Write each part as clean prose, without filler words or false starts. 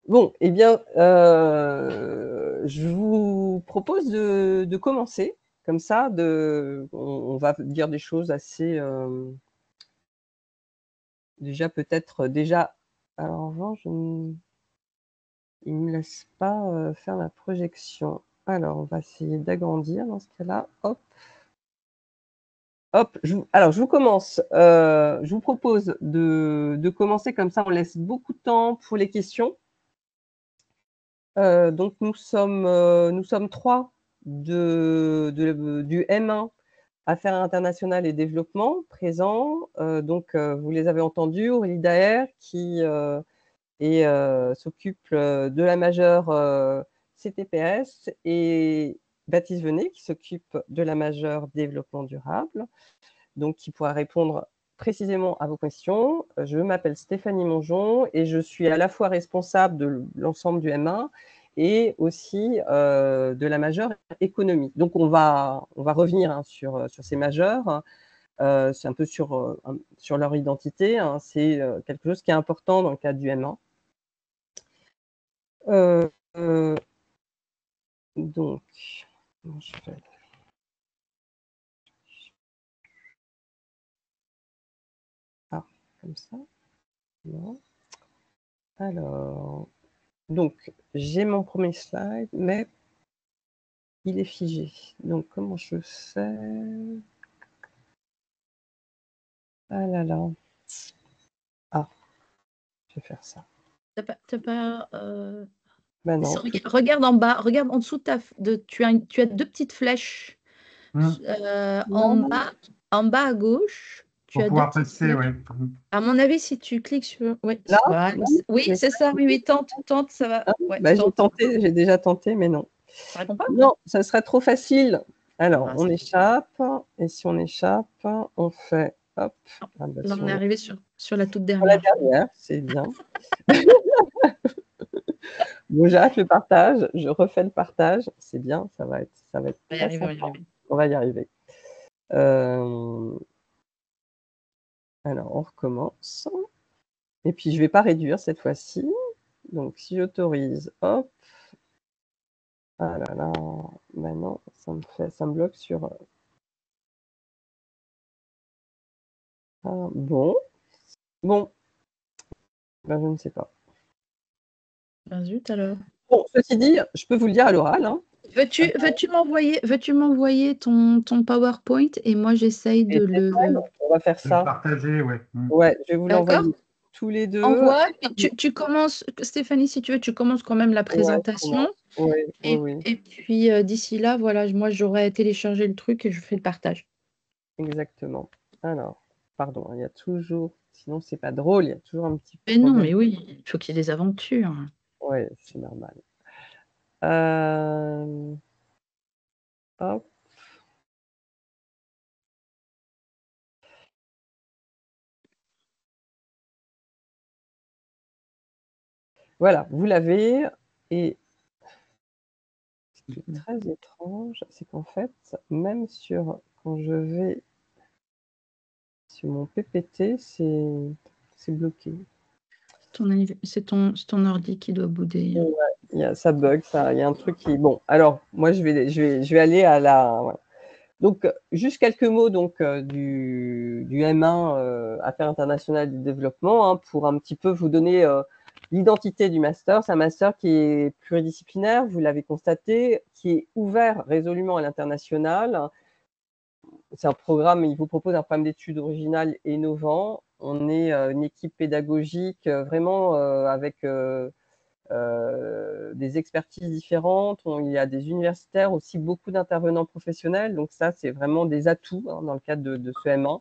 Bon, eh bien, je vous propose de commencer comme ça, on va dire des choses assez, déjà peut-être déjà alors en revanche, il ne me laisse pas, faire la projection. Alors on va essayer d'agrandir dans ce cas-là. Hop, hop, je vous commence, je vous propose de commencer comme ça, on laisse beaucoup de temps pour les questions. Donc nous sommes 3 du M1 Affaires internationales et développement présents. Vous les avez entendus, Aurélie Daher qui, s'occupe, de la majeure, CTPS et Baptiste Venet qui s'occupe de la majeure développement durable, donc qui pourra répondre précisément à vos questions. Je m'appelle Stéphanie Mongeon et je suis à la fois responsable de l'ensemble du M1 et aussi, de la majeure économie. Donc on va revenir, hein, sur ces majeurs, c'est un peu sur leur identité, hein. C'est, quelque chose qui est important dans le cadre du M1. Heu, heu, donc comment je fais? Ah, comme ça? Non. Alors, donc j'ai mon premier slide, mais il est figé. Donc comment je fais? Ah là là. Ah, je vais faire ça. Tu pas, Ben non. regarde en bas, regarde en dessous de tu as 2 petites flèches. Non. En bas à gauche, tu Pour as 2 pouvoir petites tester, flèches. oui. À mon avis, si tu cliques sur Là? voilà, oui, c'est ça, oui, tente, ça va. Ah, Ouais, bah, tente. j'ai déjà tenté, mais non. Ça répond pas? Non, ça serait trop facile. Alors, Ah, on échappe et si on échappe, on fait hop. Ah bah, là, si on est on est arrivé sur la toute sur la dernière. dernière, c'est bien. Bon, j'arrête le partage, je refais le partage, c'est bien, ça va être On va y très arriver, on va y sympa. arriver. On va y arriver. Hem, alors on recommence et puis je vais pas réduire cette fois-ci. Donc si j'autorise, hop. Ah là là, bah non, ça me bloque sur, ah bon, bon, ben je ne sais pas. Ben zut alors. Bon, ceci dit, je peux vous le dire à l'oral, hein. Veux-tu m'envoyer ton PowerPoint et moi j'essaye Et de le on va faire De ça. partager, ouais. Ouais, je vais vous d'accord? l'envoyer tous les 2. Envoie, tu commences, Stéphanie, si tu veux, tu commences quand même la Ouais, je présentation. commence. Oui, oui, oui, Et puis d'ici là, voilà, moi j'aurais téléchargé le truc et je fais le partage. exactement. Alors, pardon, il y a toujours, sinon c'est pas drôle, il y a toujours un petit Mais non, mais problème. oui, il faut qu'il y ait des aventures. Ouais, c'est normal. Hop. Voilà, vous l'avez et ce qui est très étrange, c'est qu'en fait, même quand je vais sur mon PPT, c'est bloqué. C'est ton ordi qui doit bouder. Ouais, ça bug, il y a un truc qui bon, alors moi je vais aller à la voilà. Donc juste quelques mots donc du M1, Affaires internationales du développement, hein, pour un petit peu vous donner, l'identité du master. C'est un master qui est pluridisciplinaire, vous l'avez constaté, qui est ouvert résolument à l'international. C'est un programme, il vous propose un programme d'études original et innovant. On est, une équipe pédagogique, vraiment, avec, des expertises différentes. Il y a des universitaires, aussi beaucoup d'intervenants professionnels. Donc ça, c'est vraiment des atouts, hein, dans le cadre de ce M1.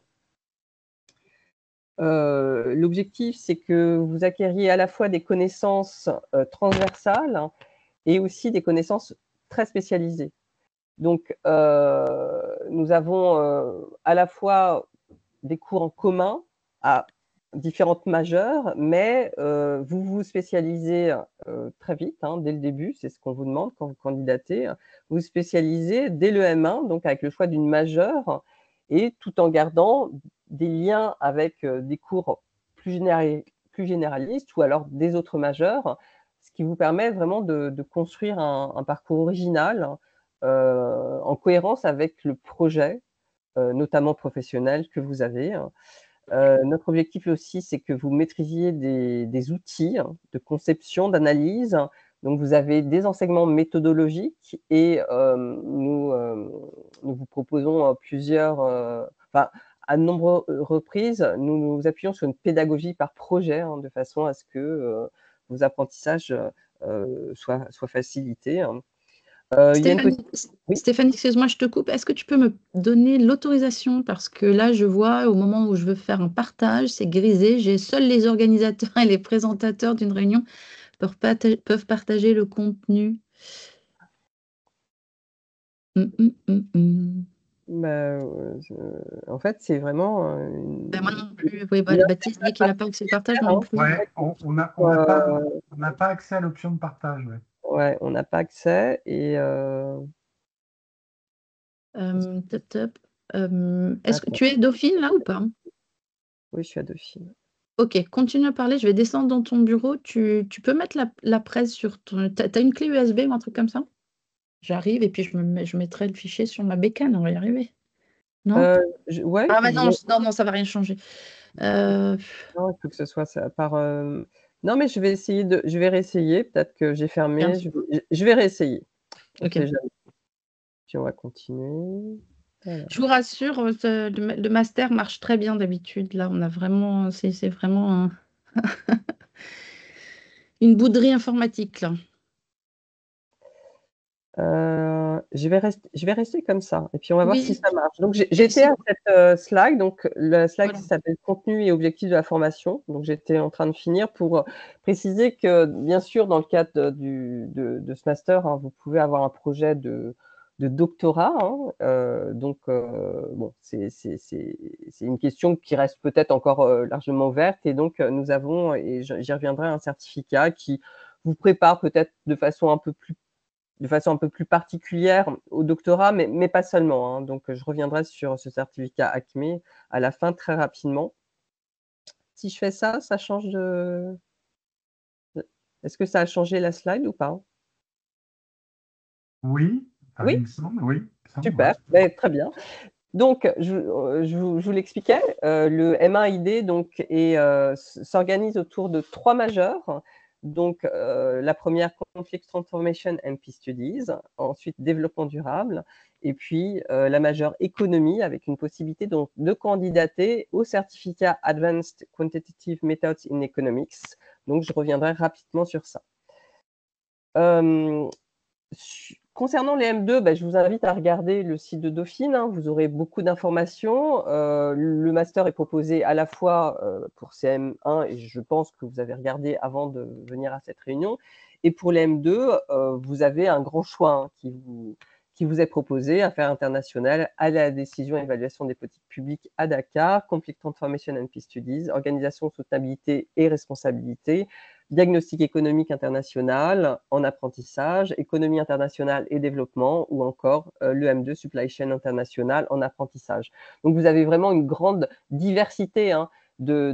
L'objectif, c'est que vous acquériez à la fois des connaissances, transversales et aussi des connaissances très spécialisées. Donc, nous avons, à la fois des cours en commun à différentes majeures, mais vous vous spécialisez, très vite, hein, dès le début, c'est ce qu'on vous demande quand vous candidatez. Vous vous spécialisez dès le M1, donc avec le choix d'une majeure et tout en gardant des liens avec, des cours plus généralistes ou alors des autres majeures, ce qui vous permet vraiment de construire un parcours original, en cohérence avec le projet, notamment professionnel que vous avez. Notre objectif aussi, c'est que vous maîtrisiez des outils de conception, d'analyse. Donc vous avez des enseignements méthodologiques et nous vous proposons plusieurs, enfin, à de nombreuses reprises, nous nous appuyons sur une pédagogie par projet, de façon à ce que, vos apprentissages, soient facilités. Il y a une possi Stéphanie, oui? Stéphanie, excuse-moi, je te coupe. Est-ce que tu peux me donner l'autorisation? Parce que là, je vois au moment où je veux faire un partage, c'est grisé. J'ai seuls les organisateurs et les présentateurs d'une réunion peuvent partager le contenu. Mmh. Bah, en fait, c'est vraiment, Bah, moi non plus. Oui, une Baptiste dit qu'il a pas accès au partage, moi non hein. plus. C'est Ouais, vrai qu'il on n'a faut, pas accès à l'option de partage, ouais. ouais, on n'a pas accès et Top, top. Est-ce que attends, tu es Dauphine là ou pas? oui, je suis à Dauphine. OK, continue à parler, je vais descendre dans ton bureau. Tu peux mettre la presse sur ton tu as une clé USB ou un truc comme ça? J'arrive et puis je mettrai le fichier sur ma bécane, on va y arriver. Non? Ouais, Ah bah je non, non, non, ça va rien changer. Heu, non, il faut que ce soit ça par, non, mais je vais réessayer, peut-être que j'ai bien fermé, sûr. je vais réessayer, on OK. sait jamais. Puis on va continuer. Alors, Je vous rassure, ce le master marche très bien d'habitude. Là, on a vraiment c'est vraiment une bouderie informatique là. je vais rester comme ça et puis on va voir si Oui, ça marche. Donc et j'étais si à cette, slide, donc la slide qui voilà. s'appelle «Contenu et objectifs de la formation». Donc j'étais en train de finir pour, préciser que, bien sûr, dans le cadre de ce master, vous pouvez avoir un projet de doctorat, donc bon, c'est une question qui reste peut-être encore, largement ouverte et donc nous avons et j'y reviendrai, un certificat qui vous prépare peut-être de façon un peu plus particulière au doctorat, mais pas seulement, donc je reviendrai sur ce certificat ACME à la fin très rapidement. Si je fais ça, ça change de est-ce que ça a changé la slide ou pas? Oui, enfin, Oui? il me semble, oui, il me semble, ouais. Super, beh, très bien. Donc je vous l'expliquais, le M1ID donc s'organise autour de 3 majeurs. Donc la première, Conflict Transformation and Peace Studies, ensuite développement durable et puis la majeure économie avec une possibilité donc de candidater au certificat Advanced Quantitative Methods in Economics. Donc je reviendrai rapidement sur ça. Hem Concernant les M2, je vous invite à regarder le site de Dauphine, vous aurez beaucoup d'informations. Le master est proposé à la fois, pour CM1 et je pense que vous avez regardé avant de venir à cette réunion et pour les M2, vous avez un grand choix, qui vous est proposé, Affaires internationales, à la décision et évaluation des politiques publiques à Dakar, Conflict Transformation and Peace Studies, organisation, soutenabilité et responsabilité, diagnostic économique international en apprentissage, économie internationale et développement ou encore le M2 supply chain international en apprentissage. Donc vous avez vraiment une grande diversité de,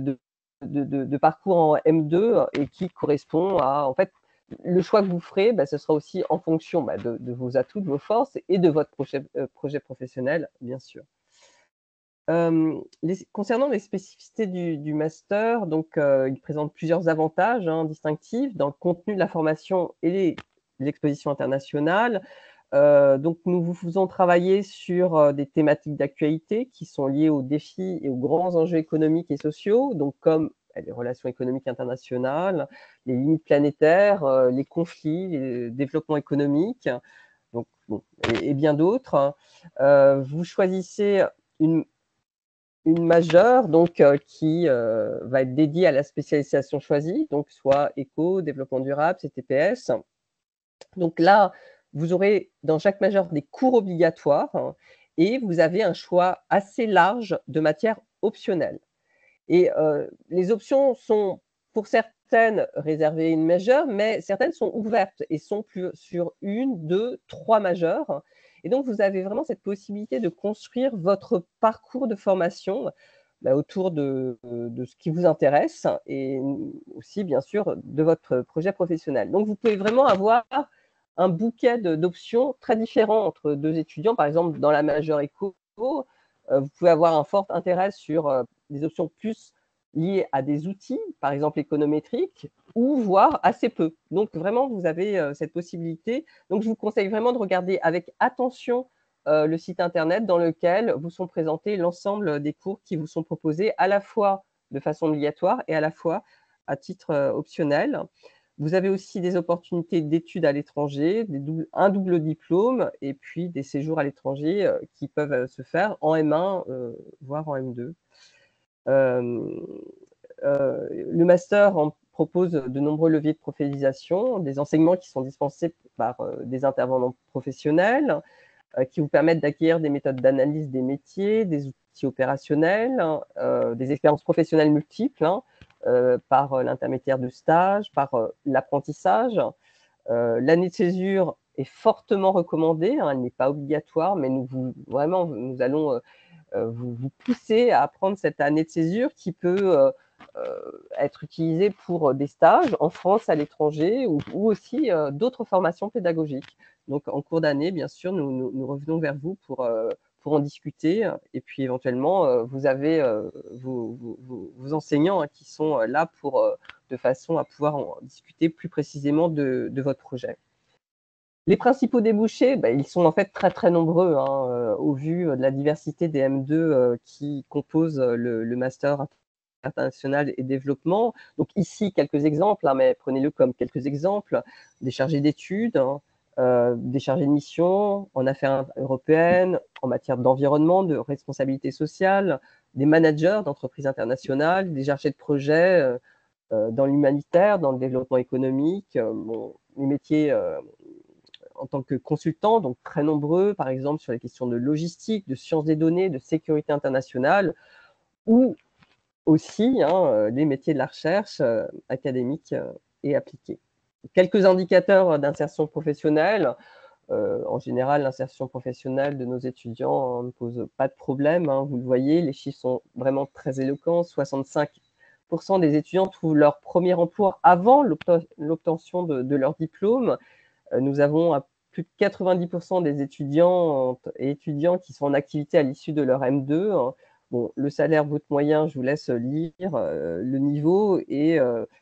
de, de parcours en M2 et qui correspond à, en fait, le choix que vous ferez, ce sera aussi en fonction de vos atouts, de vos forces et de votre projet professionnel, bien sûr. Concernant les spécificités du master, donc il présente plusieurs avantages, distinctifs dans le contenu de la formation et l'exposition internationale. Donc nous vous faisons travailler sur, des thématiques d'actualité qui sont liées aux défis et aux grands enjeux économiques et sociaux, donc comme les relations économiques internationales, les limites planétaires, les conflits, les développements économiques, donc bon et bien d'autres. Vous choisissez une une majeure donc qui, va être dédiée à la spécialisation choisie, donc soit éco, développement durable, CTPS. Donc là, vous aurez dans chaque majeure des cours obligatoires, et vous avez un choix assez large de matières optionnelles. Et les options sont pour certaines réservées à une majeure, mais certaines sont ouvertes et sont plus sur 1, 2, 3 majeures. Et donc vous avez vraiment cette possibilité de construire votre parcours de formation autour de ce qui vous intéresse et aussi, bien sûr, de votre projet professionnel. Donc, vous pouvez vraiment avoir un bouquet d'options très différents entre deux étudiants. Par exemple, dans la majeure éco, vous pouvez avoir un fort intérêt sur des options plus liées à des outils, par exemple économétriques, ou voire assez peu. Donc, vraiment, vous avez cette possibilité. Donc, je vous conseille vraiment de regarder avec attention le site internet dans lequel vous sont présentés l'ensemble des cours qui vous sont proposés à la fois de façon obligatoire et à la fois à titre optionnel. Vous avez aussi des opportunités d'études à l'étranger, un double diplôme et puis des séjours à l'étranger qui peuvent se faire en M1, voire en M2. Le master propose de nombreux leviers de professionnalisation, des enseignements qui sont dispensés par des intervenants professionnels, qui vous permettent d'acquérir des méthodes d'analyse des métiers, des outils opérationnels, des expériences professionnelles multiples, par l'intermédiaire de stages, par l'apprentissage. L'année de césure est fortement recommandée, elle n'est pas obligatoire, mais vraiment, nous allons vous pousser à prendre cette année de césure qui peut être utilisée pour des stages en France, à l'étranger ou aussi d'autres formations pédagogiques. Donc, en cours d'année, bien sûr, nous revenons vers vous pour en discuter. Et puis, éventuellement, vous avez vos enseignants qui sont là de façon à pouvoir en discuter plus précisément de votre projet. Les principaux débouchés, ils sont en fait très très nombreux au vu de la diversité des M2 qui composent le master international et développement. Donc ici, quelques exemples, mais prenez-le comme quelques exemples, des chargés d'études, des chargés de mission en affaires européennes, en matière d'environnement, de responsabilité sociale, des managers d'entreprises internationales, des chargés de projet dans l'humanitaire, dans le développement économique, les métiers en tant que consultant, donc très nombreux, par exemple sur les questions de logistique, de sciences des données, de sécurité internationale, ou aussi les métiers de la recherche académique et appliquée. Quelques indicateurs d'insertion professionnelle. En général, l'insertion professionnelle de nos étudiants ne pose pas de problème. Vous le voyez, les chiffres sont vraiment très éloquents. 65% des étudiants trouvent leur premier emploi avant l'obtention de leur diplôme. Nous avons plus de 90% des étudiantes et étudiants qui sont en activité à l'issue de leur M2. Bon, le salaire brut moyen, je vous laisse lire le niveau, et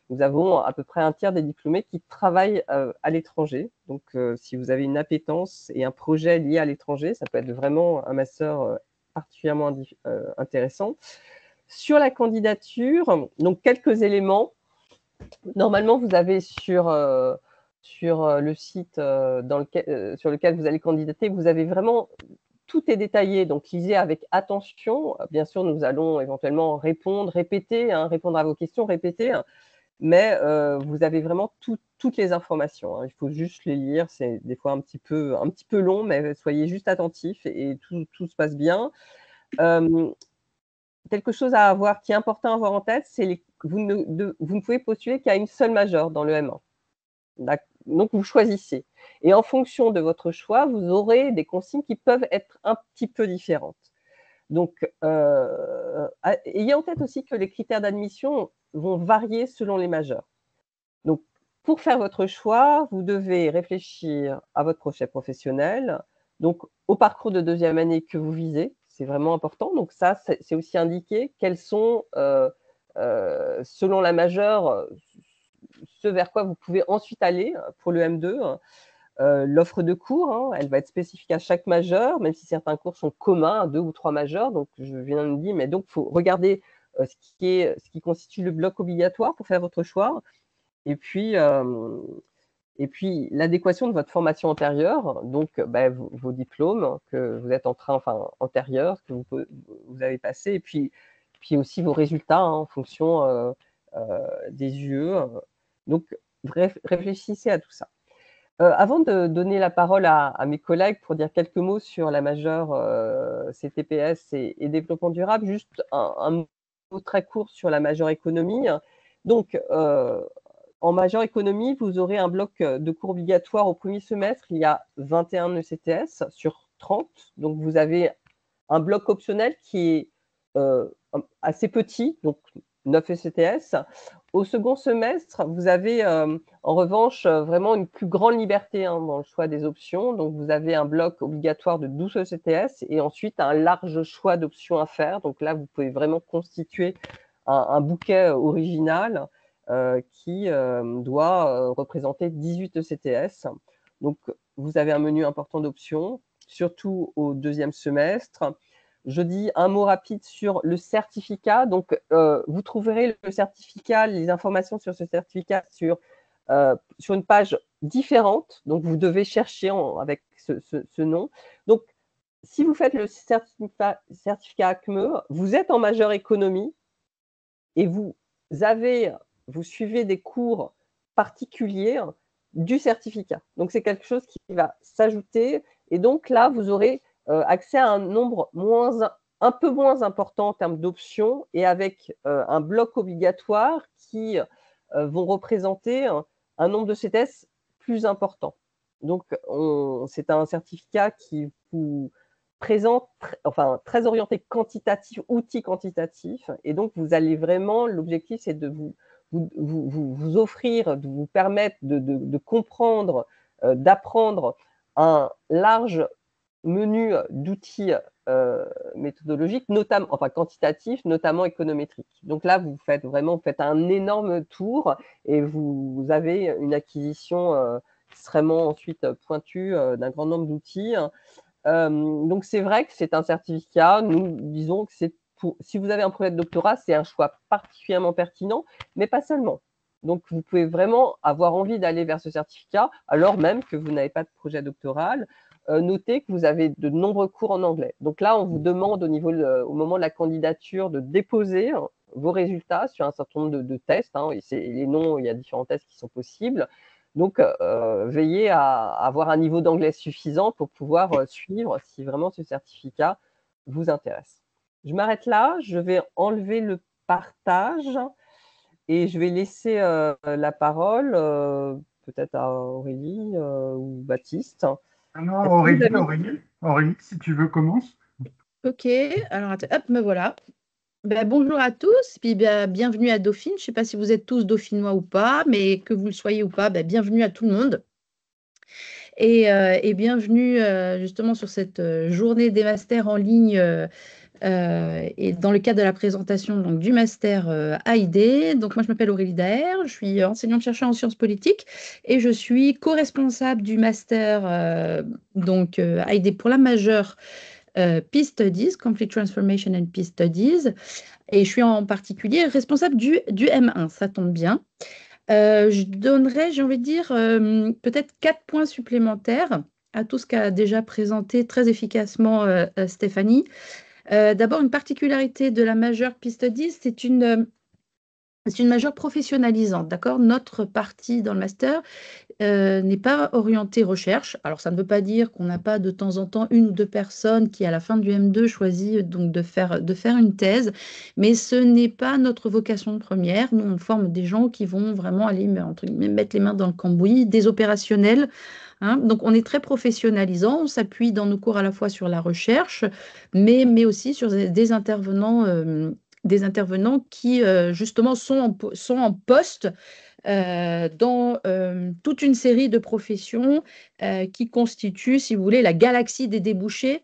nous avons à peu près un tiers des diplômés qui travaillent à l'étranger. Donc, si vous avez une appétence et un projet lié à l'étranger, ça peut être vraiment un master particulièrement intéressant. Sur la candidature, donc quelques éléments. Normalement, vous avez sur le site sur lequel vous allez candidater, vous avez vraiment, tout est détaillé, donc lisez avec attention. Bien sûr, nous allons éventuellement répéter, répondre à vos questions, répéter, mais vous avez vraiment toutes les informations. Il faut juste les lire, c'est des fois un petit peu long, mais soyez juste attentifs et tout se passe bien. Quelque chose à avoir, qui est important à avoir en tête, c'est vous ne pouvez postuler qu'à une seule majeure dans le M1. Donc, vous choisissez. Et en fonction de votre choix, vous aurez des consignes qui peuvent être un petit peu différentes. Donc, ayez en tête aussi que les critères d'admission vont varier selon les majeurs. Donc, pour faire votre choix, vous devez réfléchir à votre projet professionnel, donc au parcours de deuxième année que vous visez, c'est vraiment important. Donc ça, c'est aussi indiqué quels sont, selon la majeure, ce vers quoi vous pouvez ensuite aller pour le M2. L'offre de cours, elle va être spécifique à chaque majeur, même si certains cours sont communs à 2 ou 3 majeurs. Donc, je viens de le dire, mais donc, il faut regarder ce qui constitue le bloc obligatoire pour faire votre choix. Et puis l'adéquation de votre formation antérieure, donc vos diplômes que vous êtes antérieurs, que vous avez passés, et puis aussi vos résultats en fonction des UE. Donc, bref, réfléchissez à tout ça. Avant de donner la parole à mes collègues pour dire quelques mots sur la majeure CTPS et développement durable, juste un mot très court sur la majeure économie. Donc, en majeure économie, vous aurez un bloc de cours obligatoire au premier semestre. Il y a 21 ECTS sur 30. Donc, vous avez un bloc optionnel qui est assez petit, donc 9 ECTS. Au second semestre, vous avez en revanche vraiment une plus grande liberté dans le choix des options. Donc, vous avez un bloc obligatoire de 12 ECTS et ensuite un large choix d'options à faire. Donc là, vous pouvez vraiment constituer un bouquet original qui doit représenter 18 ECTS. Donc, vous avez un menu important d'options, surtout au deuxième semestre. Je dis un mot rapide sur le certificat. Donc, vous trouverez le certificat, les informations sur ce certificat sur une page différente. Donc, vous devez chercher avec ce nom. Donc, si vous faites le certificat ACME, vous êtes en majeure économie et vous suivez des cours particuliers du certificat. Donc, c'est quelque chose qui va s'ajouter. Et donc, là, vous aurez accès à un nombre un peu moins important en termes d'options et avec un bloc obligatoire qui vont représenter un nombre de CTS plus important. Donc, c'est un certificat qui vous présente, très orienté quantitatif, outil quantitatif. Et donc, vous allez vraiment, l'objectif, c'est de vous offrir, de vous permettre de comprendre, d'apprendre un large menu d'outils méthodologiques, notamment, quantitatifs, notamment économétriques. Donc là, vous faites un énorme tour et vous avez une acquisition extrêmement ensuite pointue d'un grand nombre d'outils. Donc c'est vrai que c'est un certificat. Nous disons que si vous avez un projet de doctorat, c'est un choix particulièrement pertinent, mais pas seulement. Donc vous pouvez vraiment avoir envie d'aller vers ce certificat, alors même que vous n'avez pas de projet doctoral. Notez que vous avez de nombreux cours en anglais. Donc là, on vous demande au moment de la candidature de déposer vos résultats sur un certain nombre de tests. Et les noms, il y a différents tests qui sont possibles. Donc, veillez à avoir un niveau d'anglais suffisant pour pouvoir suivre si vraiment ce certificat vous intéresse. Je m'arrête là, je vais enlever le partage et je vais laisser la parole peut-être à Aurélie ou Baptiste. Non, Aurélie, si tu veux, commence. Ok, alors attends, hop, me voilà. Bonjour à tous, puis bienvenue à Dauphine. Je ne sais pas si vous êtes tous dauphinois ou pas, mais que vous le soyez ou pas, bienvenue à tout le monde. Et bienvenue justement sur cette journée des masters en ligne et dans le cadre de la présentation donc, du master AID. Donc moi je m'appelle Aurélie Daher, je suis enseignante-chercheur en sciences politiques et je suis co-responsable du master AID pour la majeure Peace Studies, Conflict Transformation and Peace Studies. Et je suis en particulier responsable du M1, ça tombe bien. Je donnerais, j'ai envie de dire, peut-être 4 points supplémentaires à tout ce qu'a déjà présenté très efficacement Stéphanie. D'abord, une particularité de la majeure Peace Studies, c'est une majeure professionnalisante, d'accord? Notre partie dans le master n'est pas orientée recherche. Alors, ça ne veut pas dire qu'on n'a pas de temps en temps une ou deux personnes qui, à la fin du M2, choisissent donc de faire une thèse, mais ce n'est pas notre vocation première. Nous, on forme des gens qui vont vraiment aller mettre les mains dans le cambouis, des opérationnels. Donc, on est très professionnalisant. On s'appuie dans nos cours à la fois sur la recherche, mais aussi sur des intervenants qui, justement, sont en poste dans toute une série de professions qui constituent, si vous voulez, la galaxie des débouchés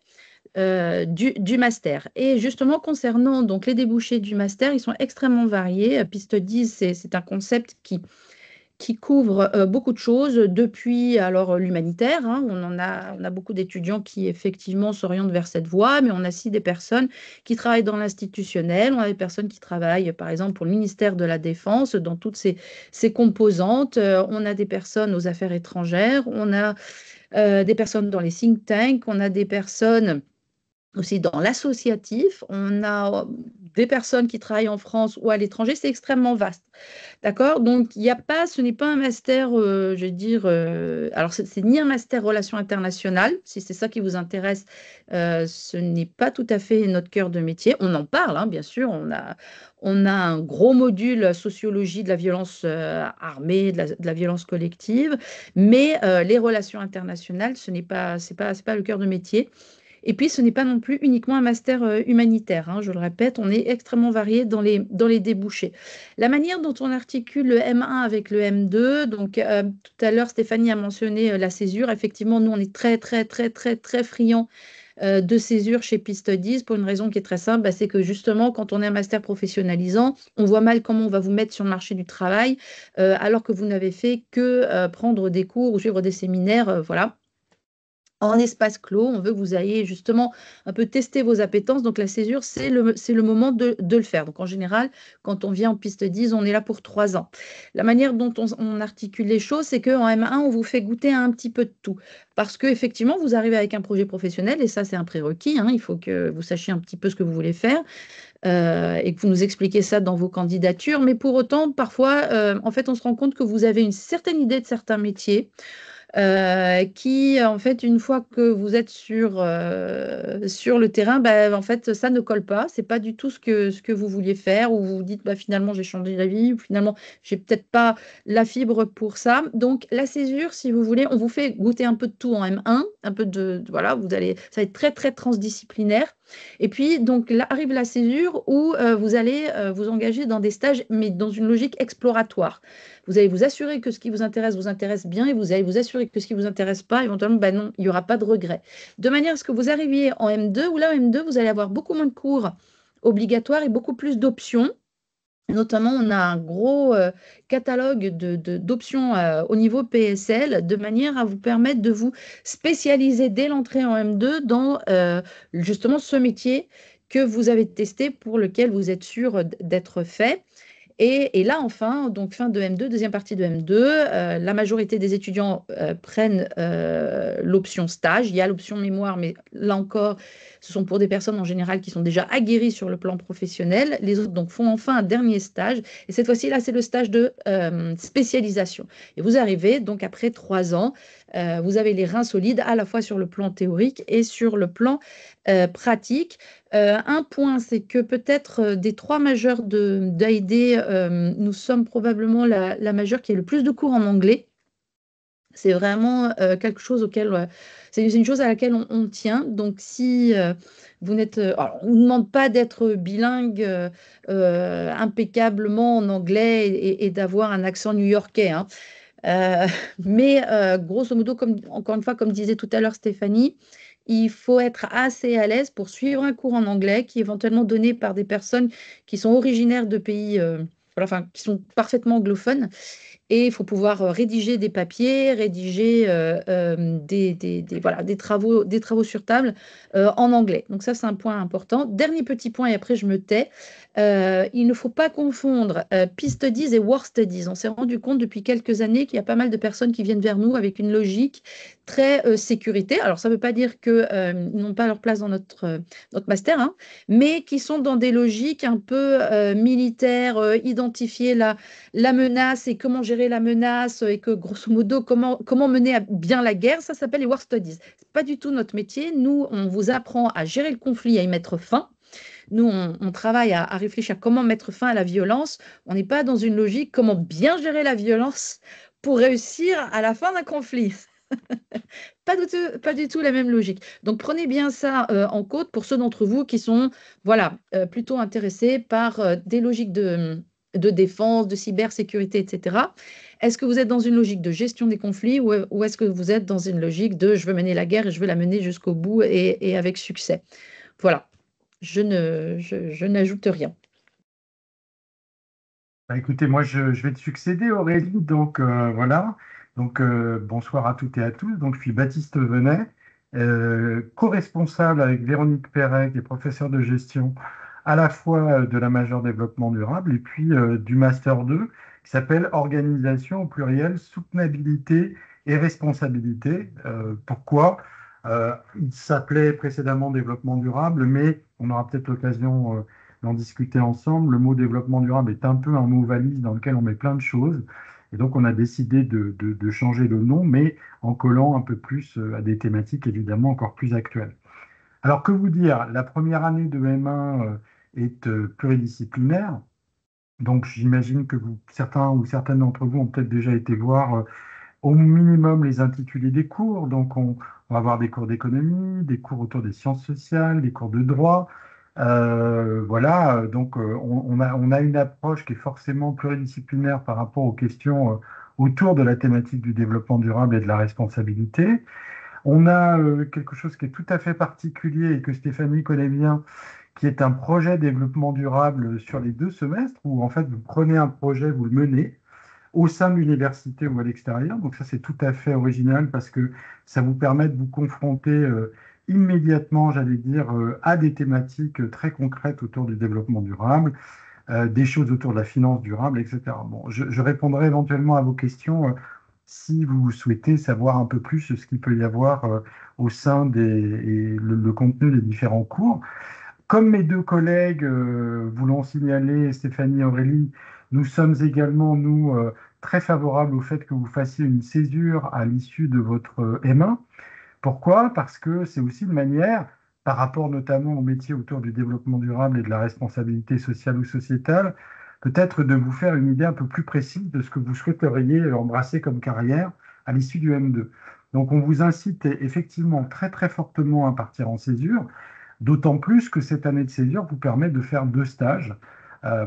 du master. Et justement, concernant donc, les débouchés du master, ils sont extrêmement variés. Piste 10, c'est un concept qui couvre beaucoup de choses, depuis l'humanitaire. On a beaucoup d'étudiants qui effectivement s'orientent vers cette voie, mais on a aussi des personnes qui travaillent dans l'institutionnel, on a des personnes qui travaillent par exemple pour le ministère de la Défense dans toutes ses composantes, on a des personnes aux affaires étrangères, on a des personnes dans les think tanks, on a des personnes aussi dans l'associatif, on a des personnes qui travaillent en France ou à l'étranger, c'est extrêmement vaste. D'accord? Donc, ce n'est pas un master, je vais dire, alors c'est ni un master relations internationales, si c'est ça qui vous intéresse, ce n'est pas tout à fait notre cœur de métier. On en parle, bien sûr, on a un gros module sociologie de la violence armée, de la violence collective, mais les relations internationales, c'est pas le cœur de métier. Et puis, ce n'est pas non plus uniquement un master humanitaire, hein, je le répète, on est extrêmement varié dans les débouchés. La manière dont on articule le M1 avec le M2, donc tout à l'heure, Stéphanie a mentionné la césure. Effectivement, nous, on est très, très, très, très, très friands de césure chez Piste 10 pour une raison qui est très simple, bah, c'est que justement, quand on est un master professionnalisant, on voit mal comment on va vous mettre sur le marché du travail alors que vous n'avez fait que prendre des cours ou suivre des séminaires, voilà, en espace clos. On veut que vous ayez justement un peu tester vos appétences. Donc, la césure, c'est le moment de le faire. Donc, en général, quand on vient en piste 10, on est là pour 3 ans. La manière dont on articule les choses, c'est qu'en M1, on vous fait goûter à un petit peu de tout. Parce qu'effectivement, vous arrivez avec un projet professionnel, et ça, c'est un prérequis, hein. Il faut que vous sachiez un petit peu ce que vous voulez faire et que vous nous expliquez ça dans vos candidatures. Mais pour autant, parfois, en fait, on se rend compte que vous avez une certaine idée de certains métiers qui, en fait, une fois que vous êtes sur le terrain, bah, en fait, ça ne colle pas. C'est pas du tout ce que vous vouliez faire, ou vous vous dites, bah, finalement, j'ai changé la vie, ou finalement, j'ai peut-être pas la fibre pour ça. Donc, la césure, si vous voulez, on vous fait goûter un peu de tout en M1, un peu voilà, ça va être très, très transdisciplinaire. Et puis, donc, là arrive la césure où vous allez vous engager dans des stages, mais dans une logique exploratoire. Vous allez vous assurer que ce qui vous intéresse bien, et vous allez vous assurer que ce qui ne vous intéresse pas, éventuellement, ben non, il n'y aura pas de regret. De manière à ce que vous arriviez en M2, où là, en M2, vous allez avoir beaucoup moins de cours obligatoires et beaucoup plus d'options. Notamment, on a un gros catalogue d'options au niveau PSL, de manière à vous permettre de vous spécialiser dès l'entrée en M2 dans justement ce métier que vous avez testé, pour lequel vous êtes sûr d'être fait. Et là, enfin, donc fin de M2, deuxième partie de M2, la majorité des étudiants prennent l'option stage. Il y a l'option mémoire, mais là encore, ce sont pour des personnes en général qui sont déjà aguerries sur le plan professionnel. Les autres donc font enfin un dernier stage. Et cette fois-ci, là, c'est le stage de spécialisation. Et vous arrivez donc après 3 ans, vous avez les reins solides à la fois sur le plan théorique et sur le plan pratique. Un point, c'est que peut-être des 3 majeurs d'AID, nous sommes probablement la majeure qui a le plus de cours en anglais. C'est vraiment quelque chose auquel, c'est une chose à laquelle on tient. Donc, si vous n'êtes, alors, on ne demande pas d'être bilingue impeccablement en anglais et d'avoir un accent new-yorkais, hein. Mais grosso modo, encore une fois, comme disait tout à l'heure Stéphanie, il faut être assez à l'aise pour suivre un cours en anglais qui est éventuellement donné par des personnes qui sont originaires de pays, voilà, enfin, qui sont parfaitement anglophones. Et il faut pouvoir rédiger des papiers, rédiger voilà, des travaux sur table en anglais. Donc ça, c'est un point important. Dernier petit point, et après je me tais. Il ne faut pas confondre P-Studies et Work Studies. On s'est rendu compte depuis quelques années qu'il y a pas mal de personnes qui viennent vers nous avec une logique très sécurité. Alors, ça ne veut pas dire qu'ils n'ont pas leur place dans notre master, hein, mais qui sont dans des logiques un peu militaires, identifier la menace et comment gérer la menace, et que grosso modo, comment mener à bien la guerre. Ça s'appelle les War Studies. Ce n'est pas du tout notre métier. Nous, on vous apprend à gérer le conflit, à y mettre fin. Nous, on travaille à réfléchir à comment mettre fin à la violence. On n'est pas dans une logique comment bien gérer la violence pour réussir à la fin d'un conflit. Pas du tout la même logique. Donc, prenez bien ça en compte pour ceux d'entre vous qui sont voilà, plutôt intéressés par des logiques de défense, de cybersécurité, etc. Est-ce que vous êtes dans une logique de gestion des conflits, ou est-ce que vous êtes dans une logique de je veux mener la guerre et je veux la mener jusqu'au bout et avec succès? Voilà, je n'ajoute rien. Bah, écoutez, moi, je vais te succéder, Aurélie. Donc, voilà. Donc, bonsoir à toutes et à tous. Donc, je suis Baptiste Venet, co-responsable avec Véronique Perret, qui est professeure de gestion à la fois de la majeure développement durable et puis du master 2, qui s'appelle Organisation au pluriel, soutenabilité et responsabilité. Pourquoi? Il s'appelait précédemment développement durable, mais on aura peut-être l'occasion d'en discuter ensemble. Le mot développement durable est un peu un mot valise dans lequel on met plein de choses. Et donc, on a décidé de changer le nom, mais en collant un peu plus à des thématiques évidemment encore plus actuelles. Alors, que vous dire? La première année de M1 est pluridisciplinaire. Donc, j'imagine que certains ou certaines d'entre vous ont peut-être déjà été voir au minimum les intitulés des cours. Donc, on va avoir des cours d'économie, des cours autour des sciences sociales, des cours de droit. Voilà, donc on a une approche qui est forcément pluridisciplinaire par rapport aux questions autour de la thématique du développement durable et de la responsabilité. On a quelque chose qui est tout à fait particulier et que Stéphanie connaît bien, qui est un projet développement durable sur les 2 semestres, où en fait vous prenez un projet, vous le menez au sein de l'université ou à l'extérieur. Donc ça, c'est tout à fait original parce que ça vous permet de vous confronter immédiatement, j'allais dire, à des thématiques très concrètes autour du développement durable, des choses autour de la finance durable, etc. Bon, je répondrai éventuellement à vos questions si vous souhaitez savoir un peu plus ce qu'il peut y avoir au sein le contenu des différents cours. Comme mes deux collègues vous l'ont signalé, Stéphanie et Aurélie, nous sommes également, nous, très favorables au fait que vous fassiez une césure à l'issue de votre M1. Pourquoi? Parce que c'est aussi une manière, par rapport notamment au métier autour du développement durable et de la responsabilité sociale ou sociétale, peut-être de vous faire une idée un peu plus précise de ce que vous souhaiteriez embrasser comme carrière à l'issue du M2. Donc on vous incite effectivement très très fortement à partir en césure. D'autant plus que cette année de césure vous permet de faire 2 stages.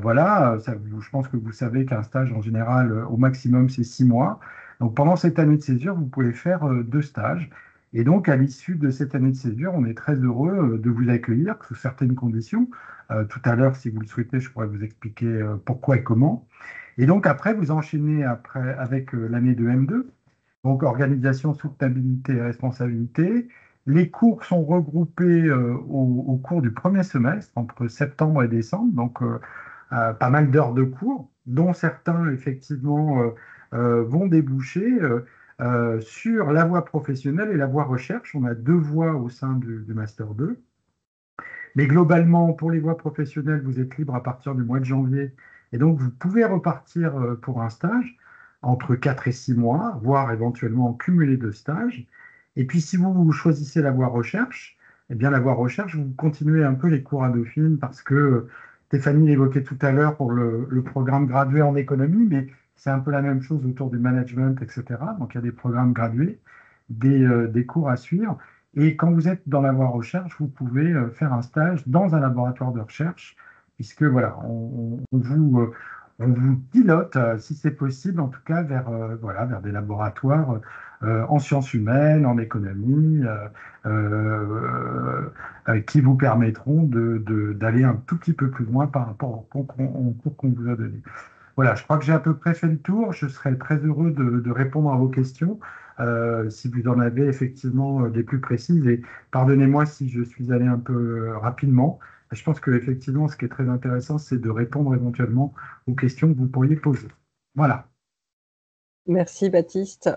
Voilà, je pense que vous savez qu'un stage en général, au maximum, c'est 6 mois. Donc pendant cette année de césure, vous pouvez faire 2 stages. Et donc à l'issue de cette année de césure, on est très heureux de vous accueillir sous certaines conditions. Tout à l'heure, si vous le souhaitez, je pourrais vous expliquer pourquoi et comment. Et donc après, vous enchaînez après, avec l'année de M2, donc organisation, soutenabilité et responsabilité. Les cours sont regroupés au cours du premier semestre, entre septembre et décembre, donc pas mal d'heures de cours, dont certains, effectivement, vont déboucher sur la voie professionnelle et la voie recherche. On a 2 voies au sein du Master 2. Mais globalement, pour les voies professionnelles, vous êtes libre à partir du mois de janvier. Et donc, vous pouvez repartir pour un stage entre 4 et 6 mois, voire éventuellement cumuler 2 stages. Et puis, si vous choisissez la voie recherche, eh bien, la voie recherche, vous continuez un peu les cours à Dauphine parce que Stéphanie l'évoquait tout à l'heure pour le programme gradué en économie, mais c'est un peu la même chose autour du management, etc. Donc, il y a des programmes gradués, des cours à suivre. Et quand vous êtes dans la voie recherche, vous pouvez faire un stage dans un laboratoire de recherche, puisque voilà, on vous pilote, si c'est possible, en tout cas vers, voilà, vers des laboratoires en sciences humaines, en économie, qui vous permettront d'aller un tout petit peu plus loin par rapport au cours qu'on vous a donné. Voilà, je crois que j'ai à peu près fait le tour. Je serais très heureux de répondre à vos questions, si vous en avez effectivement des plus précises. Et pardonnez-moi si je suis allé un peu rapidement. Je pense que effectivement, ce qui est très intéressant, c'est de répondre éventuellement aux questions que vous pourriez poser. Voilà. Merci Baptiste.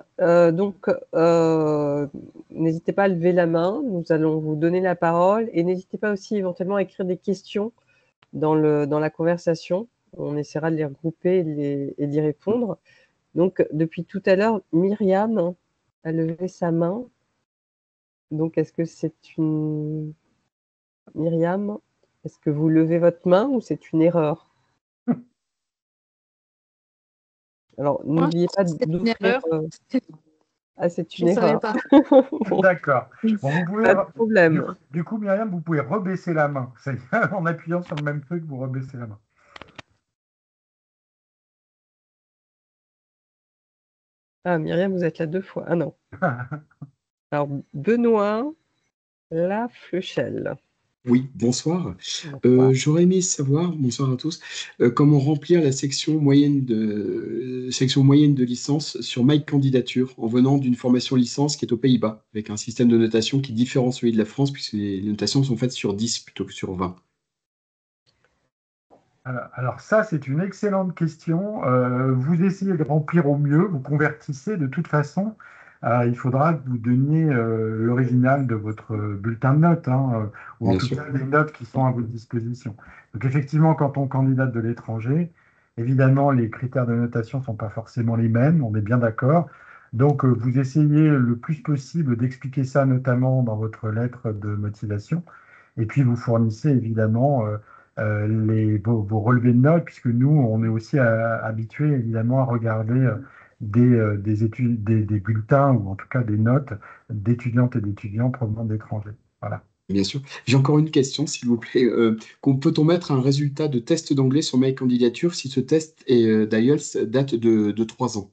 N'hésitez pas à lever la main, nous allons vous donner la parole et n'hésitez pas aussi éventuellement à écrire des questions dans la conversation. On essaiera de les regrouper et d'y répondre. Donc, depuis tout à l'heure, Myriam a levé sa main. Donc, est-ce que c'est une... Myriam, est-ce que vous levez votre main ou c'est une erreur? Alors, n'oubliez pas d'ouvrir... Ah, c'est une erreur. Pas. Bon, D'accord. Bon, vous pouvez, pas de problème. du coup, Myriam, vous pouvez rebaisser la main. En appuyant sur le même truc, vous rebaissez la main. Ah, Myriam, vous êtes là 2 fois. Ah non. Alors, Benoît Laflechelle. Oui, bonsoir. Bonsoir. J'aurais aimé savoir, bonsoir à tous, comment remplir la section moyenne de licence sur My Candidature en venant d'une formation licence qui est aux Pays-Bas, avec un système de notation qui diffère celui de la France, puisque les notations sont faites sur 10 plutôt que sur 20. Alors ça, c'est une excellente question. Vous essayez de remplir au mieux, vous convertissez. De toute façon, il faudra que vous donniez l'original de votre bulletin de notes, hein, ou en Bien tout sûr. cas des notes qui sont à votre disposition. Donc effectivement, quand on candidate de l'étranger, évidemment, les critères de notation ne sont pas forcément les mêmes, on est bien d'accord. Donc vous essayez le plus possible d'expliquer ça, notamment dans votre lettre de motivation. Et puis vous fournissez évidemment vos relevés de notes, puisque nous, on est aussi habitués évidemment à regarder des bulletins ou en tout cas des notes d'étudiantes et d'étudiants provenant d'étrangers. Voilà. Bien sûr. J'ai encore une question, s'il vous plaît. Peut-on mettre un résultat de test d'anglais sur My Candidature si ce test d'IELTS date de 3 ans?